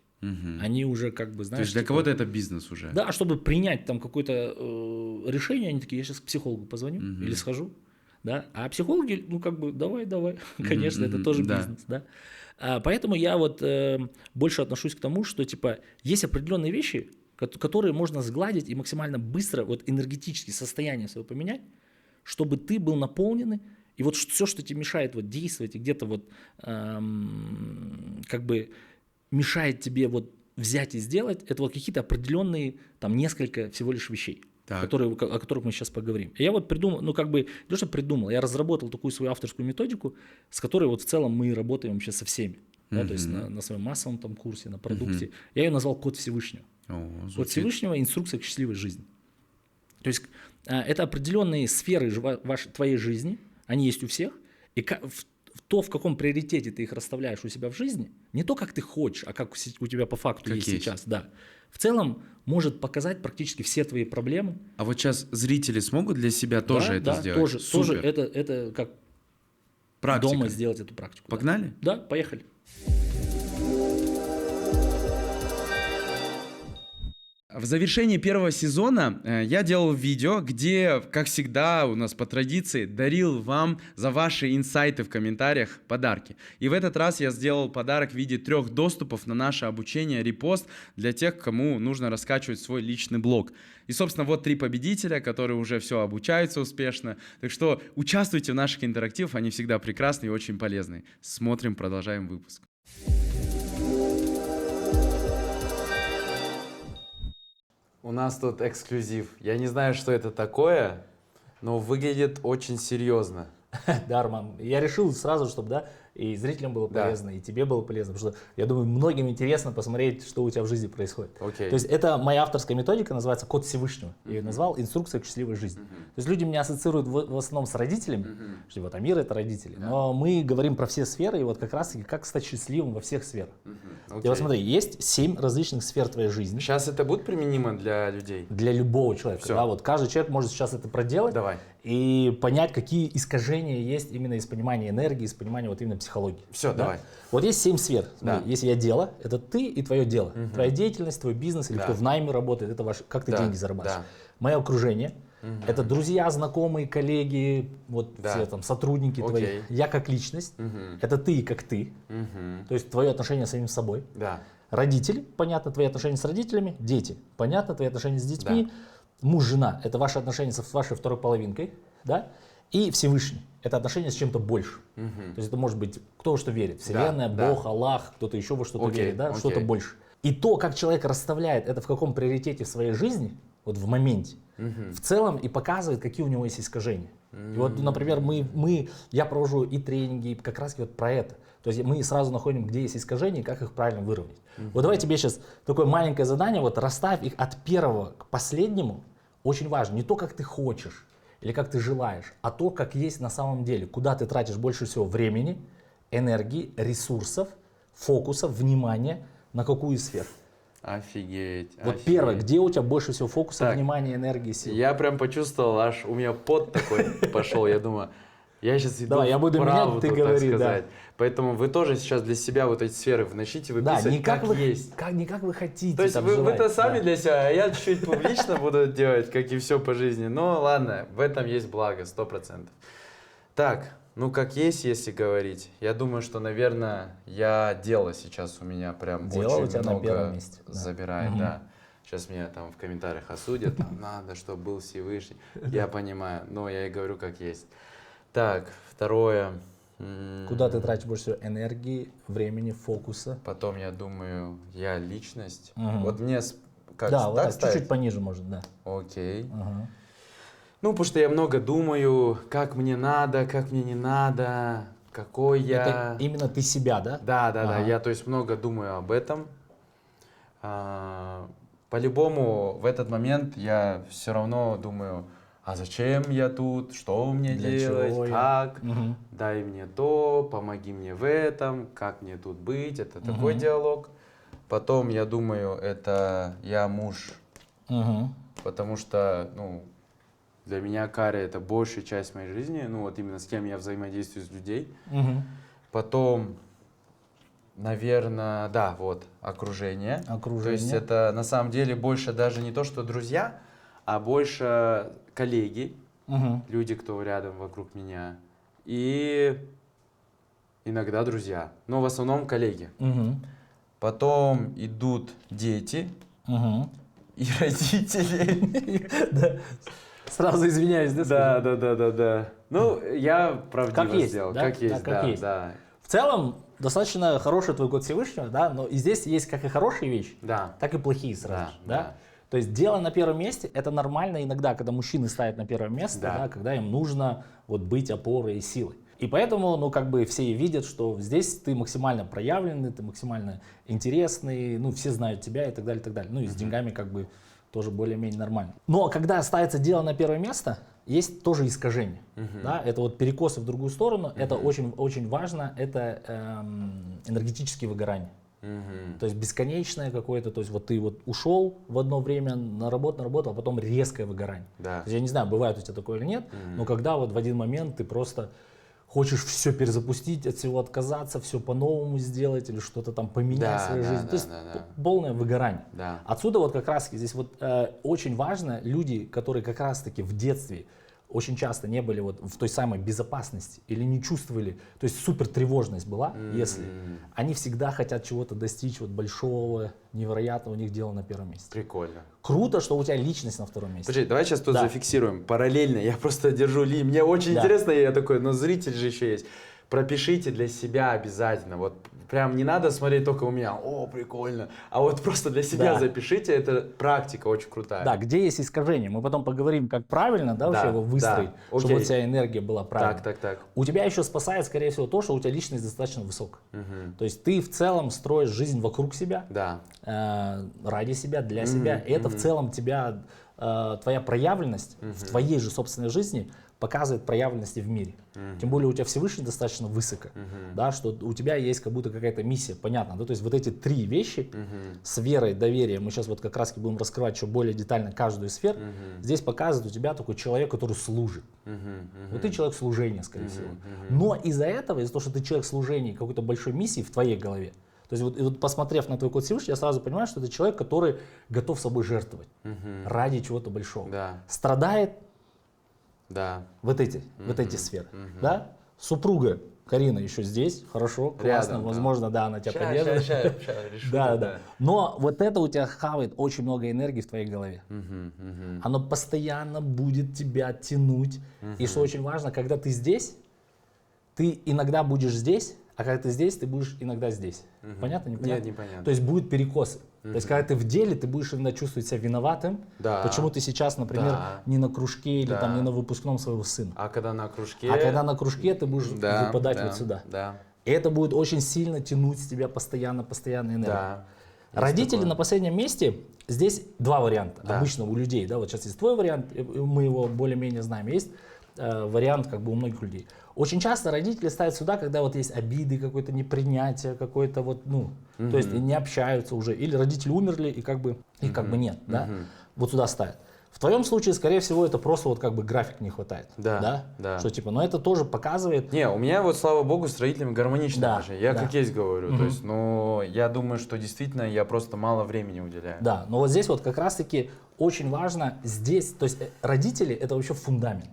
Они уже как бы, То знаешь... есть для кого-то это бизнес уже. Да, чтобы принять там какое-то решение, они такие, я сейчас к психологу позвоню или схожу, да, а психологи, ну как бы, давай, конечно, это тоже бизнес, да. Поэтому я вот больше отношусь к тому, что типа есть определенные вещи, которые можно сгладить и максимально быстро вот энергетически состояние свое поменять, чтобы ты был наполненный, и вот все, что тебе мешает вот действовать и где-то вот как бы мешает тебе вот взять и сделать, это вот какие-то определенные там несколько всего лишь вещей, о которых мы сейчас поговорим. И я вот придумал, ну как бы, не то что придумал, я разработал такую свою авторскую методику, с которой вот в целом мы работаем вообще со всеми. Да, то есть на своем массовом там курсе, на продукте. Я ее назвал «Код Всевышнего». Код Всевышнего – инструкция к счастливой жизни. То есть это определенные сферы твоей жизни, они есть у всех, и в каком приоритете ты их расставляешь у себя в жизни, не то, как ты хочешь, а как у тебя по факту есть сейчас, да. В целом может показать практически все твои проблемы. А вот сейчас зрители смогут для себя тоже это сделать? Тоже это как практика. Дома сделать эту практику. Погнали? Да, поехали. В завершении 1 сезона я делал видео, где, как всегда, у нас по традиции, дарил вам за ваши инсайты в комментариях подарки. И в этот раз я сделал подарок в виде 3 доступов на наше обучение репост для тех, кому нужно раскачивать свой личный блог. И, собственно, вот 3 победителя, которые уже все обучаются успешно. Так что участвуйте в наших интерактивах, они всегда прекрасны и очень полезны. Смотрим, продолжаем выпуск. У нас тут эксклюзив. Я не знаю, что это такое, но выглядит очень серьезно. Да, Роман, я решил сразу, чтобы, да, и зрителям было полезно, и тебе было полезно, потому что, я думаю, многим интересно посмотреть, что у тебя в жизни происходит. Окей. То есть это моя авторская методика, называется «Код Всевышнего». Я ее назвал «Инструкция к счастливой жизни». То есть люди меня ассоциируют в основном с родителями, что вот Амир — это родители, но мы говорим про все сферы, и вот как раз-таки как стать счастливым во всех сферах. И вот смотри, есть 7 различных сфер твоей жизни. Сейчас это будет применимо для людей? Для любого человека. Всё. Да, вот каждый человек может сейчас это проделать. Давай. И понять, какие искажения есть именно из понимания энергии, из понимания вот именно психологии. Все, да? давай. Вот есть 7 сфер. Да. Смотри, если я дело, это ты и твое дело. Твоя деятельность, твой бизнес, или Да. кто в найме работает, это как ты Да, деньги зарабатываешь. да. Мое окружение, это друзья, знакомые, коллеги, вот Да. все там сотрудники твои. Окей. Я как личность, это ты и как ты. То есть твое отношение с самим собой. Да. Родители, понятно, твои отношения с родителями. Дети, понятно, твои отношения с детьми. Муж, жена, это ваши отношения с вашей второй половинкой, да? И Всевышний, это отношения с чем-то большим. То есть это может быть кто во что верит. Вселенная, да. Бог, Аллах, кто-то еще во что-то Окей, верит, да? окей. Что-то больше. И то, как человек расставляет это в каком приоритете в своей жизни, вот в моменте, в целом и показывает, какие у него есть искажения. И вот, например, я провожу и тренинги, и как раз вот про это. То есть мы сразу находим, где есть искажения, и как их правильно выровнять. Вот давай тебе сейчас такое маленькое задание, вот расставь их от первого к последнему. Очень важно, не то, как ты хочешь или как ты желаешь, а то, как есть на самом деле. Куда ты тратишь больше всего времени, энергии, ресурсов, фокуса, внимания, на какую сферу. Офигеть. Вот первое, где у тебя больше всего фокуса, Так, внимания, энергии, сил? Я прям почувствовал, аж у меня пот такой пошел. Я думаю, я сейчас иду Давай, я буду вправду, менять, ты так говори, да. сказать. Поэтому вы тоже сейчас для себя вот эти сферы начните Да, выписывать, не как вы, есть. не как вы хотите. То есть там, вы-то желаете, сами да. для себя, а я чуть-чуть публично буду делать, как и все по жизни. Но ладно, в этом есть благо, 100%. Так, ну как есть, если говорить. Я думаю, что, наверное, дело сейчас у меня прям Дело очень у тебя на много первом месте, да. забирает, да. Сейчас меня там в комментариях осудят, там, надо, чтобы был Всевышний. Я понимаю, но я и говорю как есть. Так, второе. Куда ты тратишь больше всего энергии, времени, фокуса? Потом я думаю, я личность. Мгм. Вот мне как Да, вот так так, ставить? чуть-чуть пониже может, да. Окей. Ага. Ну, потому что я много думаю, как мне надо, как мне не надо, какой я. Это именно ты себя, да? Да, Ага. я то есть много думаю об этом. По-любому в этот момент я все равно думаю, а зачем я тут, что мне Для делать, чего я? как, Мгм. дай мне то, помоги мне в этом, как мне тут быть, это такой диалог. Потом я думаю, это я муж, Мгм. потому что, ну, для меня кария это большая часть моей жизни, ну вот именно с кем я взаимодействую с людей. Мгм. Потом, наверное, да, вот, окружение. Окружение. То есть это на самом деле больше даже не то, что друзья, а больше коллеги, Мгм. люди, кто рядом вокруг меня. И иногда друзья, но в основном коллеги. Мгм. Потом идут дети Мгм. и родители. Да. Сразу извиняюсь, да? Да. Ну, я правдиво Как есть, сделал. да? Как есть, Да, как да, есть. да. В целом, достаточно хороший твой код Всевышнего, да, но и здесь есть как и хорошие вещи, Да. так и плохие сразу Да, же, да? да. То есть дело на первом месте, это нормально иногда, когда мужчины ставят на первое место, Да. да, когда им нужно вот быть опорой и силой. И поэтому, ну, как бы все и видят, что здесь ты максимально проявленный, ты максимально интересный, ну, все знают тебя и так далее, и так далее. Ну, и с деньгами как бы тоже более-менее нормально. Но когда ставится дело на первое место, есть тоже искажение. Да? Это вот перекосы в другую сторону, это очень важно, это энергетические выгорания. То есть бесконечное какое-то, то есть вот ты вот ушел в одно время наработал, а потом резкое выгорание. Да. То есть я не знаю, бывает у тебя такое или нет, но когда вот в один момент ты просто хочешь все перезапустить, от всего отказаться, все по-новому сделать или что-то там поменять Да, в своей да, жизни. да, То есть да. полное выгорание. Да. Отсюда вот как раз здесь вот очень важно люди, которые как раз таки в детстве очень часто не были вот в той самой безопасности или не чувствовали, то есть супер тревожность была, если они всегда хотят чего-то достичь вот большого, невероятного, у них дело на первом месте. Прикольно. Круто, что у тебя личность на втором месте. Подожди, давай сейчас тут Да. зафиксируем. Параллельно, я просто держу ли. Мне очень Да. интересно, я такой, но зритель же еще есть. Пропишите для себя обязательно. Вот прям не надо смотреть только у меня. О, прикольно. А вот просто для себя Да. запишите. Это практика очень крутая. Да, где есть искажение. Мы потом поговорим, как правильно, да, вообще Да, его выстроить, да, чтобы окей. у тебя энергия была правильной. Так. У тебя еще спасает, скорее всего, то, что у тебя личность достаточно высокая. То есть ты в целом строишь жизнь вокруг себя, Да. ради себя, для себя. И это в целом тебя, твоя проявленность в твоей же собственной жизни показывает проявленности в мире. Тем более у тебя Всевышний достаточно высоко, да, что у тебя есть как будто какая-то миссия, понятно. Да? То есть вот эти три вещи с верой, доверием, мы сейчас вот как раз будем раскрывать еще более детально каждую из сфер, здесь показывает у тебя такой человек, который служит. Вот ты человек служения, скорее всего. Но из-за этого, из-за того, что ты человек служения какой-то большой миссии в твоей голове, то есть вот, и вот посмотрев на твой код Всевышнего, я сразу понимаю, что это человек, который готов собой жертвовать ради чего-то большого. Да. Страдает Да. вот эти сферы. Да? Супруга Карина еще здесь, хорошо, классно, Рядом, да. возможно, да, она тебя поддерживает. Ща, решу. Да. Но вот это у тебя хавает очень много энергии в твоей голове. Оно постоянно будет тебя тянуть. И что очень важно, когда ты здесь, ты иногда будешь здесь, а когда ты здесь, ты будешь иногда здесь. Понятно, непонятно? Нет, непонятно. То есть будут перекосы. То есть когда ты в деле, ты будешь иногда чувствовать себя виноватым, Да. почему ты сейчас, например, Да. не на кружке или Да. там не на выпускном своего сына. А когда на кружке... А когда на кружке, ты будешь Да, выпадать да, вот сюда. Да, И это будет очень сильно тянуть с тебя постоянно энергию. да. Есть Родители такое. на последнем месте, здесь два варианта Да. обычно у людей. Да, вот сейчас есть твой вариант, мы его более-менее знаем, есть вариант как бы у многих людей. Очень часто родители ставят сюда, когда вот есть обиды, какое-то непринятие, какое-то вот, ну, то есть не общаются уже, или родители умерли и как бы их как бы нет, да, вот сюда ставят. В твоем случае, скорее всего, это просто вот как бы график не хватает, Да. что типа, но это тоже показывает. Не, у меня вот, слава богу, с родителями гармоничные Да, отношения. Я да. как есть говорю. То есть, но я думаю, что действительно я просто мало времени уделяю. Да, но вот здесь вот как раз-таки очень важно здесь, то есть родители это вообще фундамент.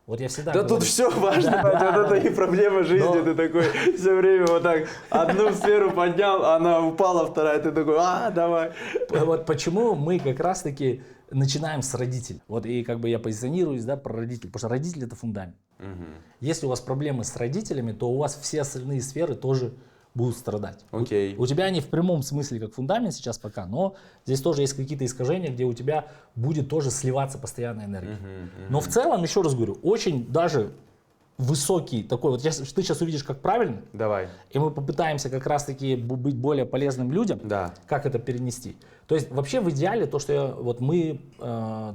Вот я всегда Да говорю. тут все важно, Да, вот да, это и проблема жизни, Но- ты такой все время вот так одну сферу поднял, она упала, вторая, ты такой, давай. Вот почему мы как раз-таки начинаем с родителей. Вот и как бы я позиционируюсь, да, про родителей, потому что родители это фундамент. Если у вас проблемы с родителями, то у вас все остальные сферы тоже будут страдать. Окей. У тебя они в прямом смысле как фундамент сейчас пока, но здесь тоже есть какие-то искажения, где у тебя будет тоже сливаться постоянная энергия. Но в целом, еще раз говорю, очень даже высокий такой, вот ты сейчас увидишь, как правильно, Давай. и мы попытаемся как раз-таки быть более полезным людям, Да. как это перенести. То есть вообще в идеале то, что вот мы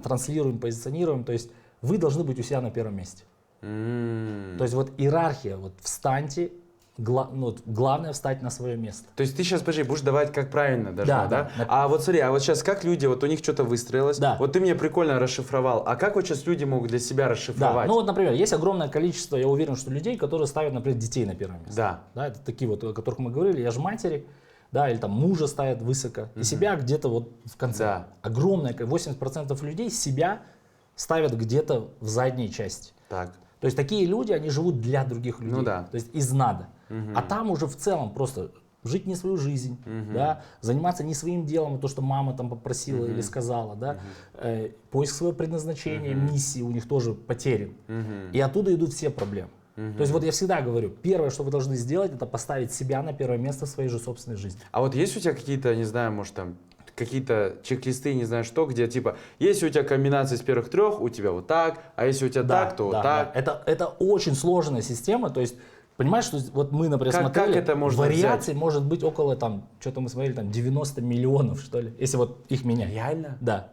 транслируем, позиционируем, то есть вы должны быть у себя на первом месте. То есть вот иерархия, вот встаньте, главное встать на свое место. То есть ты сейчас, подожди, будешь давать как правильно даже, Да, да? да. А вот смотри, а вот сейчас как люди, вот у них что-то выстроилось, Да. вот ты мне прикольно расшифровал, а как вот сейчас люди могут для себя Да, расшифровать? ну вот, например, есть огромное количество, я уверен, что людей, которые ставят, например, детей на первое место. Да. Да, это такие вот, о которых мы говорили, я же матери, да, или там мужа ставят высоко, и себя где-то вот в конце. Да. Огромное, 80% людей себя ставят где-то в задней части. Так. То есть такие люди, они живут для других людей. Ну да. То есть из надо. А там уже в целом просто жить не свою жизнь, да, заниматься не своим делом, то, что мама там попросила или сказала, да, поиск своего предназначения, миссии у них тоже потерян. И оттуда идут все проблемы. То есть вот я всегда говорю, первое, что вы должны сделать, это поставить себя на первое место в своей же собственной жизни. А вот есть у тебя какие-то, не знаю, может там, какие-то чек-листы, не знаю что, где типа, если у тебя комбинация из первых трех, у тебя вот так, а если у тебя так, то вот так. Да. Это очень сложная система, то есть понимаешь, что вот мы, например, Как смотрели, это можно вариаций может быть около там, что-то мы смотрели, там 90 миллионов, что ли, если вот их менять. Реально? Да.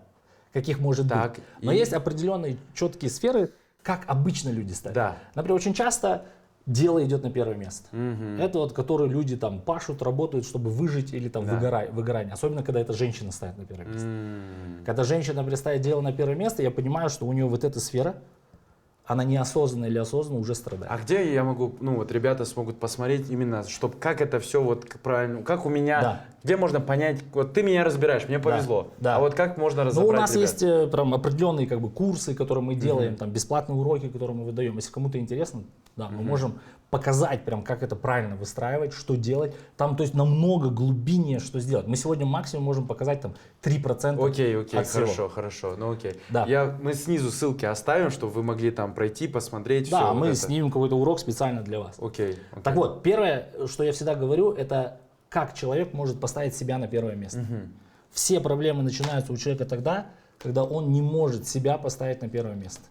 Каких может Так, быть. Но и- есть определенные четкие сферы, как обычно люди ставят. Да. Например, очень часто дело идет на первое место. Это вот, которые люди там пашут, работают, чтобы выжить или там выгорание. Особенно, когда это женщина ставит на первое место. Когда женщина, например, ставит дело на первое место, я понимаю, что у нее вот эта сфера, она неосознанно или осознанно уже страдает. А где я могу, ну вот ребята смогут посмотреть именно, чтобы как это все вот правильно, как у меня, Да. где можно понять, вот ты меня разбираешь, мне повезло, да. а вот как можно Ну, разобрать у нас ребят? есть прям определенные как бы курсы, которые мы делаем, там бесплатные уроки, которые мы выдаем. Если кому-то интересно, да, мы можем показать прям, как это правильно выстраивать, что делать. Там, то есть, намного глубиннее, что сделать. Мы сегодня максимум можем показать там 3% Окей, от всего. хорошо, ну окей. Да. Мы снизу ссылки оставим, чтобы вы могли там пройти, посмотреть Да, все. мы снимем какой-то урок специально для вас. Окей. Так вот, первое, что я всегда говорю, это как человек может поставить себя на первое место. Все проблемы начинаются у человека тогда, когда он не может себя поставить на первое место.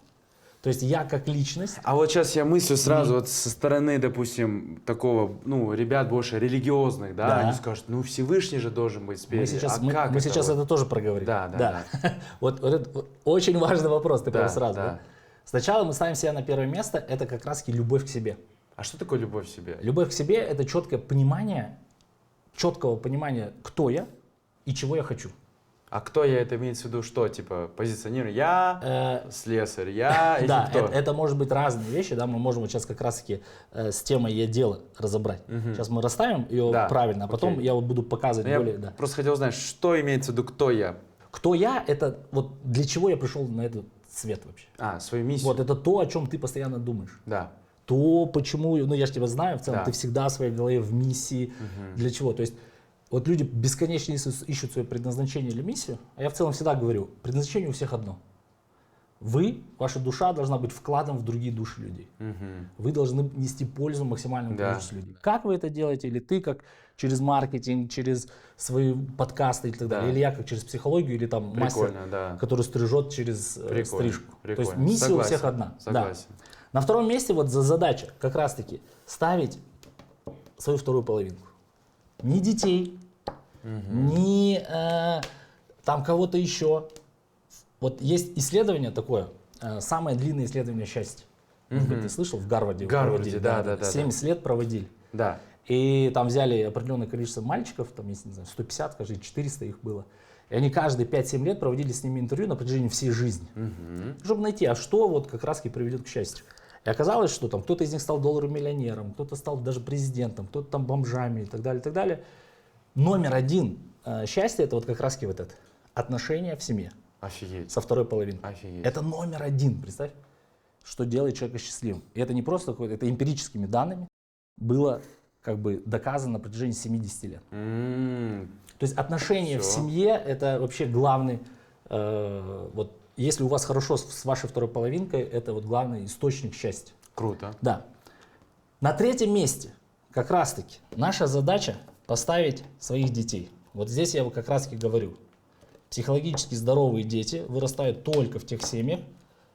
То есть я как личность. А вот сейчас я мыслю сразу вот со стороны, допустим, такого, ну, ребят больше религиозных, да, Да. они скажут, ну, Всевышний же должен быть спереди. Мы сейчас, а мы, как мы сейчас вот? это тоже проговорим. Да. Вот это очень важный вопрос, ты Да, прям сразу. да. Да? Сначала мы ставим себя на первое место, это как раз любовь к себе. А что такое любовь к себе? Любовь к себе это четкое понимание, четкого понимания, кто я и чего я хочу. А кто я, это имеется в виду что? Типа позиционирую? Я слесарь, я или Да, кто? это может быть разные вещи, да, мы можем вот сейчас как раз-таки с темой «Я дело» разобрать. Сейчас мы расставим ее Да, правильно, а потом окей. я вот буду показывать Ну, я более, да. просто хотел знать, что имеется в виду, кто я? Кто я, это вот для чего я пришел на этот свет вообще. Свою миссию. Вот это то, о чем ты постоянно думаешь. Да. То, почему, ну я же тебя знаю, в целом, Да. ты всегда в своей голове в миссии, для чего. То есть вот люди бесконечно ищут свое предназначение или миссию, а я в целом всегда говорю, предназначение у всех одно. Ваша душа должна быть вкладом в другие души людей. Вы должны нести пользу максимальному Да. количеству людей. Как вы это делаете? Или ты как через маркетинг, через свои подкасты и так Да. далее? Или я как через психологию, или там мастер, Прикольно, да. который стрижет через Прикольно, стрижку. То есть прикольно. миссия у Согласен, всех одна. Да. Согласен. На втором месте вот задача как раз-таки ставить свою вторую половинку. Ни детей, ни там кого-то еще. Вот есть исследование такое, самое длинное исследование счастья. Может быть, ты слышал, в Гарварде? В Гарварде, проводили, да. 70 лет проводили. Да. И там взяли определенное количество мальчиков, там, если не знаю, 150, скажи, 400 их было. И они каждые 5-7 лет проводили с ними интервью на протяжении всей жизни. Чтобы найти, а что вот как раз приведет к счастью. И оказалось, что там кто-то из них стал долларомиллионером, кто-то стал даже президентом, кто-то там бомжами и так далее, и так далее. Номер один счастья — это вот как раз вот это. Отношения в семье Офигеть. со второй половинкой. Офигеть. Это номер один, представь, что делает человека счастливым. И это не просто какое-то, это эмпирическими данными было как бы доказано на протяжении 70 лет. То есть отношения в Всё. семье — это вообще главный, вот если у вас хорошо с вашей второй половинкой, это вот главный источник счастья. Круто. Да. На третьем месте как раз-таки наша задача поставить своих детей. Вот здесь я как раз-таки говорю. Психологически здоровые дети вырастают только в тех семьях,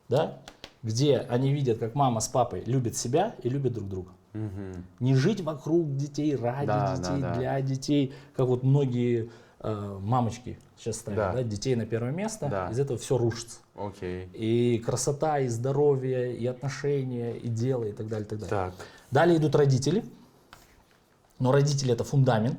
да, где они видят, как мама с папой любят себя и любят друг друга. Не жить вокруг детей, ради Да, детей, да, да. для детей, как вот многие мамочки сейчас ставят, Да. да, детей на первое место, Да. из этого все рушится. Окей. И красота, и здоровье, и отношения, и дело, и так далее, и так далее. Так. Далее идут родители. Но родители — это фундамент.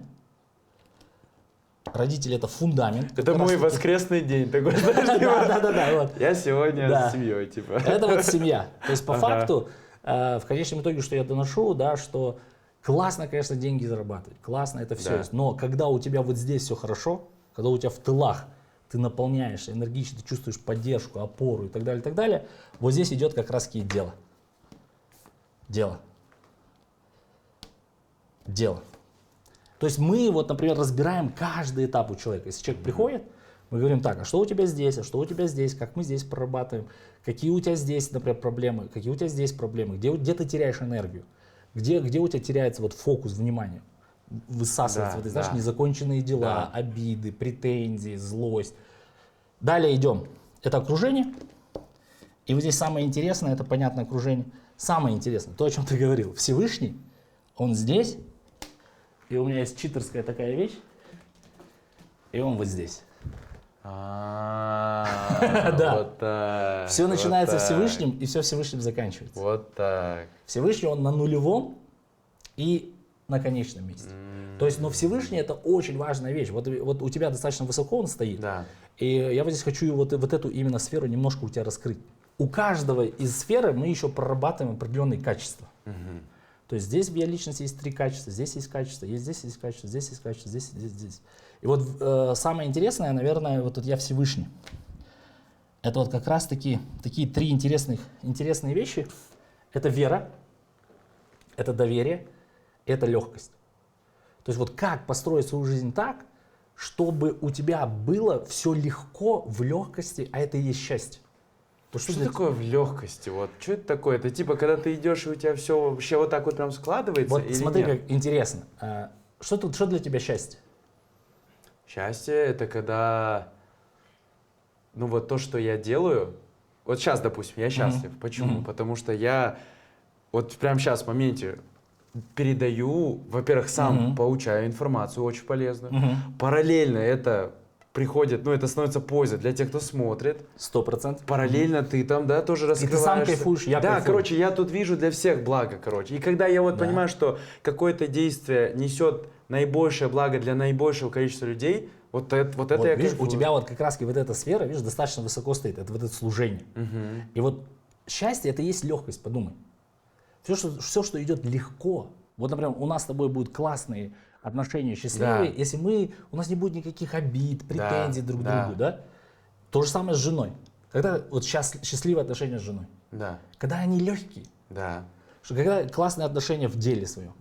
Родители — это фундамент. Это Как мой раз-таки- воскресный день такой, знаешь, типа, Да, вот. я сегодня Да. с семьей, типа. Это вот семья. То есть по Ага. факту, в конечном итоге, что я доношу, да, что классно, конечно, деньги зарабатывать, классно это все Да. есть. Но когда у тебя вот здесь все хорошо, когда у тебя в тылах ты наполняешься энергично, ты чувствуешь поддержку, опору и так далее, вот здесь идет как раз таки дело. Дело. То есть мы вот, например, разбираем каждый этап у человека. Если человек приходит, мы говорим так, а что у тебя здесь, а что у тебя здесь, как мы здесь прорабатываем, какие у тебя здесь, например, проблемы, какие у тебя здесь проблемы, где ты теряешь энергию, где у тебя теряется вот фокус внимания, высасывается, Да, вот, знаешь, да. незаконченные дела, Да. обиды, претензии, злость. Далее идем. Это окружение. И вот здесь самое интересное, это понятное окружение. Самое интересное, то, о чем ты говорил. Всевышний, он здесь. И у меня есть читерская такая вещь. И он вот здесь. Да. Вот так. Все вот начинается так, Всевышним, и все Всевышним заканчивается. Вот так. Всевышний, он на нулевом и на конечном месте. То есть, но Всевышний — это очень важная вещь. Вот у тебя достаточно высоко он стоит. Да. И я вот здесь хочу вот эту именно сферу немножко у тебя раскрыть. У каждого из сферы мы еще прорабатываем определенные качества. То есть здесь в я личности есть 3 качества, здесь есть качество, здесь есть качество, здесь есть качество, здесь. И вот самое интересное, наверное, вот я Всевышний. Это вот как раз такие 3 интересные вещи. Это вера, это доверие, это легкость. То есть вот как построить свою жизнь так, чтобы у тебя было все легко, в легкости, а это и есть счастье. То Что для- такое в легкости? Вот что это такое? Это типа, когда ты идешь, и у тебя все вообще вот так вот прям складывается? Вот или смотри, нет? как интересно. Что для тебя счастье? Счастье это когда, ну вот то, что я делаю, вот сейчас, допустим, я счастлив. Почему? Потому что я вот прямо сейчас в моменте передаю, во-первых, сам получаю информацию очень полезную. Параллельно это приходит, ну это становится пользой для тех, кто смотрит. 100%. Параллельно ты там, да, тоже ты сам раскрываешься. кайфуешь, я Да, кайфую. короче, я тут вижу для всех благо, короче. И когда я вот Да. понимаю, что какое-то действие несет наибольшее благо для наибольшего количества людей, вот это Вот, я видишь, у кайфую. тебя вот как раз вот эта сфера, видишь, достаточно высоко стоит. Это вот это служение. И вот счастье — это и есть легкость, подумай. Все, что идет легко. Вот, например, у нас с тобой будут классные отношения, счастливые, Да. если у нас не будет никаких обид, претензий друг к да. другу, да? То же самое с женой. Когда вот счастливые отношения с женой. Да, Когда они легкие. да. Что когда классные отношения в деле своем.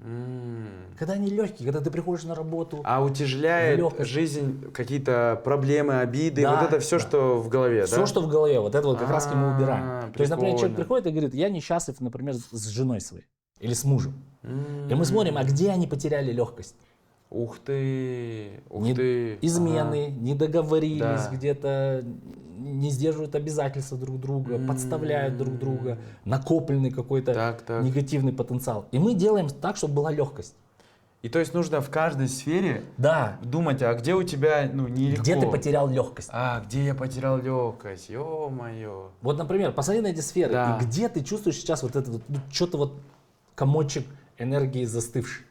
Когда они легкие, когда ты приходишь на работу. А утяжеляет легкость. жизнь какие-то проблемы, обиды, Да, вот это все, да. что в голове, Все, да? что в голове, вот это вот как раз мы убираем. А, То есть, например, человек прикольно. приходит и говорит, я несчастлив, например, с женой своей или с мужем. И мы смотрим, а где они потеряли легкость? Ух ты, ух Не- ты. Измены, не договорились, Да. где-то не сдерживают обязательства друг друга, подставляют друг друга, накопленный какой-то Так. негативный потенциал. И мы делаем так, чтобы была легкость. И то есть нужно в каждой сфере Да, думать, а где у тебя, нелегко. где ты потерял легкость. А, где я потерял легкость, ё-моё. Вот, например, посмотри на эти сферы, Да. и где ты чувствуешь сейчас вот это вот, что-то вот комочек энергии застывший.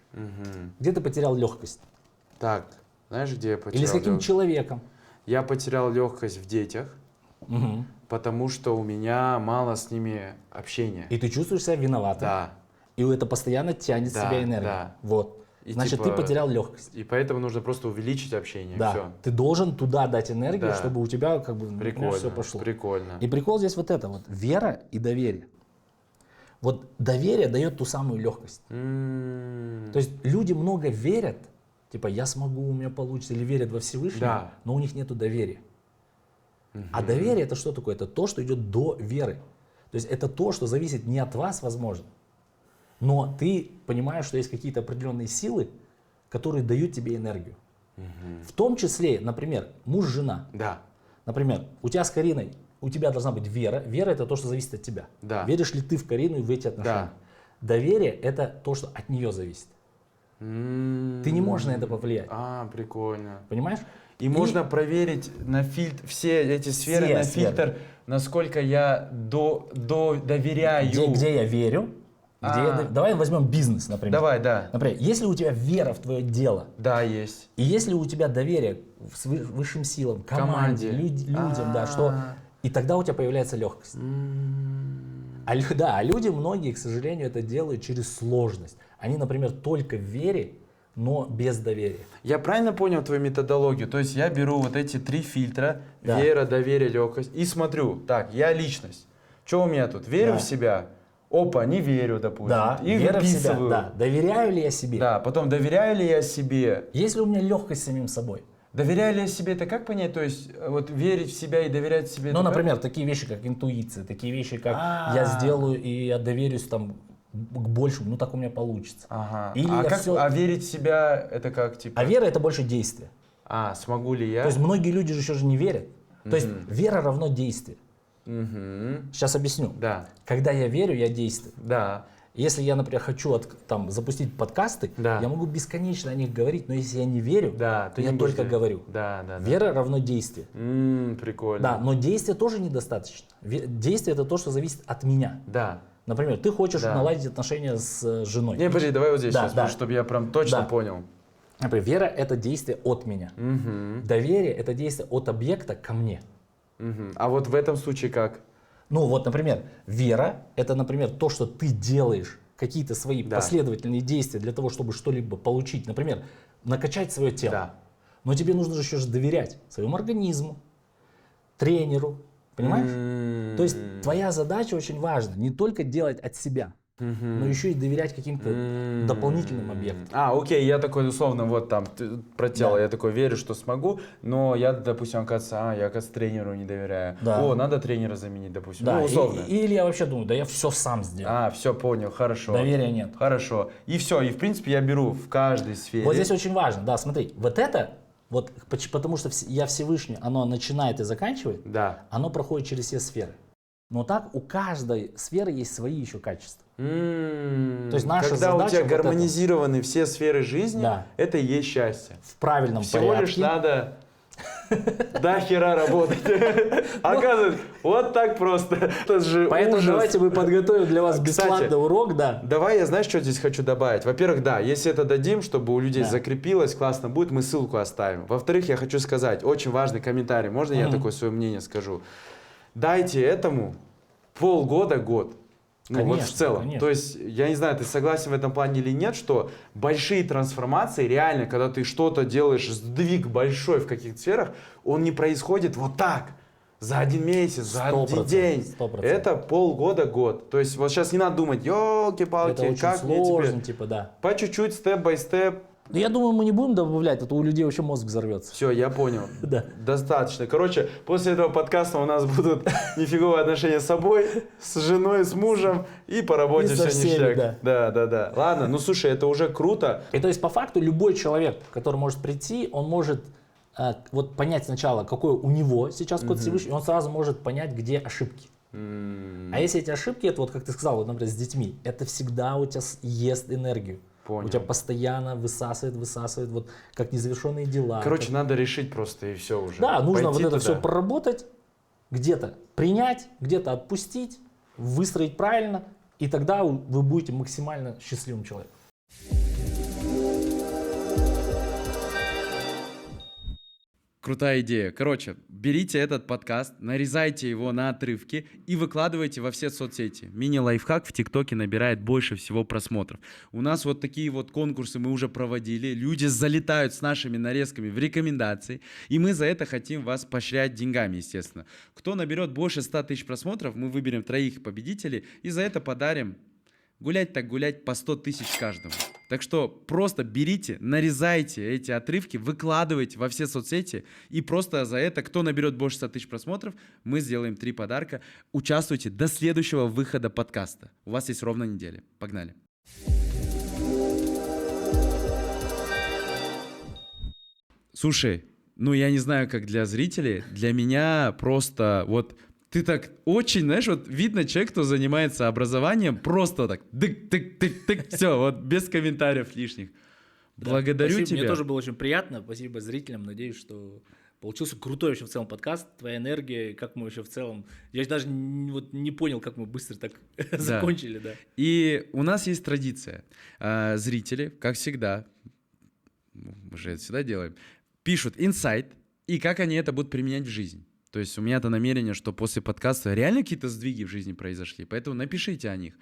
Где ты потерял легкость? Так, знаешь, где я потерял Или с каким лёгкость? человеком? Я потерял легкость в детях, Мгм. потому что у меня мало с ними общения. И ты чувствуешь себя виноватым. Да. И это постоянно тянет Да, в себя энергию. да. Вот. И Значит, типа- ты потерял легкость. И поэтому нужно просто увеличить общение. Да. Все. Ты должен туда дать энергию, Да. чтобы у тебя как бы Прикольно. все пошло. Прикольно. И прикол здесь вот это вот вера и доверие. Вот доверие дает ту самую легкость. То есть люди много верят, типа я смогу, у меня получится, или верят во Всевышнего, Да. но у них нету доверия. А доверие это что такое? Это то, что идет до веры. То есть это то, что зависит не от вас, возможно, но ты понимаешь, что есть какие-то определенные силы, которые дают тебе энергию. В том числе, например, муж-жена. Да. Например, у тебя с Кариной, у тебя должна быть вера. Вера это то, что зависит от тебя. Да. Веришь ли ты в Карину и в эти отношения? Доверие это то, что от нее зависит. Ты не можешь на это повлиять. А, прикольно. Понимаешь? И можно проверить на фильтр, все эти сферы, Все на сферы. фильтр, насколько я доверяю. Где я верю, давай возьмем бизнес, например. Давай, да. Например, если у тебя вера в твое дело, Да, есть. и если у тебя доверие с высшим силам, команде, Команде. людям, да, что, и тогда у тебя появляется легкость. А люди многие, к сожалению, это делают через сложность. Они, например, только в вере, но без доверия. Я правильно понял твою методологию? То есть я беру вот эти 3 фильтра, Да. вера, доверие, легкость, и смотрю, так, я личность. Что у меня тут? Верю Да. в себя? Опа, не верю, допустим. Да, И вера в себя. выписываю. Да. Доверяю ли я себе? Да, потом доверяю ли я себе? Есть ли у меня легкость с самим собой? Доверяю ли я себе, это как понять? То есть вот верить в себя и доверять себе. Ну, это как? например, такие вещи, как интуиция, такие вещи, как А. я сделаю и я доверюсь там к большему, ну так у меня получится. Ага. Или я всё- А верить в себя, это как типа? А вера это больше действие. Смогу ли я? То есть многие люди же еще же не верят. То есть вера равно действие. Мгм. Сейчас объясню. Да, Когда я верю, я действую. да. Если я, например, хочу там, запустить подкасты, Да. я могу бесконечно о них говорить, но если я не верю, Да, то ты я не будешь только верить. говорю. Да, да, да. Вера равно действие. Прикольно. Да, но действия тоже недостаточно. Действие это то, что зависит от меня. Да. Например, ты хочешь Да. наладить отношения с женой. Не, подожди, давай вот здесь Да, сейчас, да. чтобы я прям точно Да. понял. Например, вера это действие от меня. Доверие это действие от объекта ко мне. А вот в этом случае как? Ну вот, например, вера это, например, то, что ты делаешь какие-то свои Да. последовательные действия для того, чтобы что-либо получить. Например, накачать свое тело. Да. Но тебе нужно же еще же доверять своему организму, тренеру. Понимаешь? То есть твоя задача очень важна. Не только делать от себя, но еще и доверять каким-то дополнительным объектам. Окей, я такой условно вот там про тело, Да. я такой верю, что смогу, но я, допустим, оказывается, тренеру не доверяю. Да. Надо тренера заменить, допустим. Да, Ну, условно. или я вообще думаю, да я все сам сделаю. Все, понял, хорошо. Доверия нет. Хорошо. И все, и в принципе я беру в каждой сфере. Вот здесь очень важно, да, смотри, вот это, вот потому что я Всевышний, оно начинает и заканчивает, Да. оно проходит через все сферы. Но так у каждой сферы есть свои еще качества. То есть наша когда у задача тебя вот это. гармонизированы все сферы жизни, Да. это и есть счастье. В правильном Всего порядке. лишь надо до хера работать. Оказывается, вот так просто. Это же Поэтому ужас. давайте мы подготовим для вас Кстати, бесплатный урок, да. Давай, я знаешь, что здесь хочу добавить? Во-первых, да, если это дадим, чтобы у людей Да. закрепилось, классно будет, мы ссылку оставим. Во-вторых, я хочу сказать, очень важный комментарий, можно я такое свое мнение скажу? Дайте этому полгода-год. Ну вот в Конечно, целом. конечно. То есть, я не знаю, ты согласен в этом плане или нет, что большие трансформации, реально, когда ты что-то делаешь, сдвиг большой в каких-то сферах, он не происходит вот так. За один месяц, за один 100%, день. 100%. Это полгода-год. То есть вот сейчас не надо думать, елки-палки, Это очень как мне сложно, теперь? типа, да. По чуть-чуть, степ-бай-степ. Но я думаю, мы не будем добавлять, а то у людей вообще мозг взорвется. Все, я понял. Да. Достаточно. Короче, после этого подкаста у нас будут нифиговые отношения с собой, с женой, с мужем, и по работе И со все всеми, ништяк. Да. Ладно, ну слушай, это уже круто. И то есть, по факту, любой человек, который может прийти, он может вот понять сначала, какой у него сейчас код Всевышний, и он сразу может понять, где ошибки. А если эти ошибки, это вот как ты сказал, вот, например, с детьми, это всегда у тебя ест энергию. Понял. У тебя постоянно высасывает, вот как незавершенные дела. Короче, как... надо решить просто и все уже. Да, нужно Пойти вот это туда. все проработать, где-то принять, где-то отпустить, выстроить правильно, и тогда вы будете максимально счастливым человеком. Крутая идея. Короче, берите этот подкаст, нарезайте его на отрывки и выкладывайте во все соцсети. Мини-лайфхак в ТикТоке набирает больше всего просмотров. У нас вот такие вот конкурсы мы уже проводили. Люди залетают с нашими нарезками в рекомендации. И мы за это хотим вас поощрять деньгами, естественно. Кто наберет больше 100 тысяч просмотров, мы выберем 3 победителей и за это подарим гулять так гулять по 100 тысяч каждому. Так что просто берите, нарезайте эти отрывки, выкладывайте во все соцсети. И просто за это, кто наберет больше 100 тысяч просмотров, мы сделаем 3 подарка. Участвуйте до следующего выхода подкаста. У вас есть ровно неделя. Погнали. Слушай, ну я не знаю, как для зрителей, для меня просто вот... Ты так очень, знаешь, вот видно человек, кто занимается образованием, просто так, тык-тык-тык-тык, все, вот без комментариев лишних. Да, Благодарю спасибо, тебя. Мне тоже было очень приятно. Спасибо зрителям. Надеюсь, что получился крутой вообще в целом подкаст. Твоя энергия, как мы вообще в целом... Я даже вот не понял, как мы быстро так закончили. Да. И у нас есть традиция. Зрители, как всегда, мы же это всегда делаем, пишут инсайт, и как они это будут применять в жизнь. То есть у меня-то намерение, что после подкаста реально какие-то сдвиги в жизни произошли, поэтому напишите о них.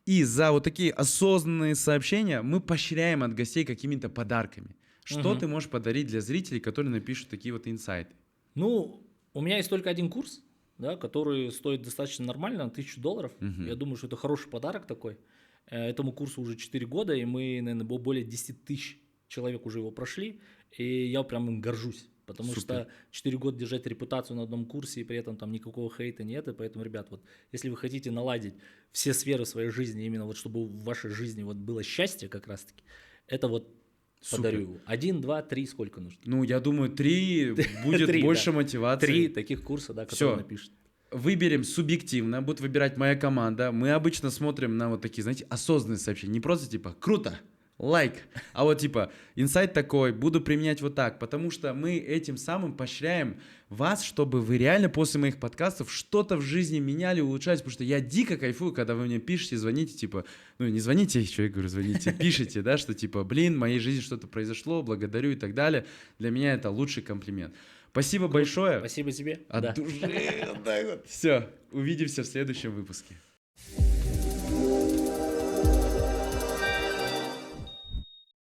И за вот такие осознанные сообщения мы поощряем от гостей какими-то подарками. Что ты можешь подарить для зрителей, которые напишут такие вот инсайты? Ну, у меня есть только один курс, да, который стоит достаточно нормально, $1000. Я думаю, что это хороший подарок такой. Этому курсу уже 4 года, и мы, наверное, более 10 тысяч человек уже его прошли, и я прям им горжусь. Потому Супер. что 4 года держать репутацию на одном курсе, и при этом там никакого хейта нет. И поэтому, ребят, вот если вы хотите наладить все сферы своей жизни, именно вот чтобы в вашей жизни вот было счастье как раз-таки, это вот Супер. подарю. 1, 2, 3, сколько нужно? Ну, я думаю, 3 будет 3, больше да. мотивации. 3 таких курса, да, которые Всё. напишут. Выберем субъективно, будет выбирать моя команда. Мы обычно смотрим на вот такие, знаете, осознанные сообщения. Не просто типа «круто», лайк, а вот типа инсайт такой, буду применять вот так, потому что мы этим самым поощряем вас, чтобы вы реально после моих подкастов что-то в жизни меняли, улучшались, потому что я дико кайфую, когда вы мне пишете, звоните, типа, ну не звоните, что я говорю, звоните, пишите, да, что типа, блин, в моей жизни что-то произошло, благодарю и так далее. Для меня это лучший комплимент. Спасибо большое. Спасибо тебе. От Да. души. Все, увидимся в следующем выпуске.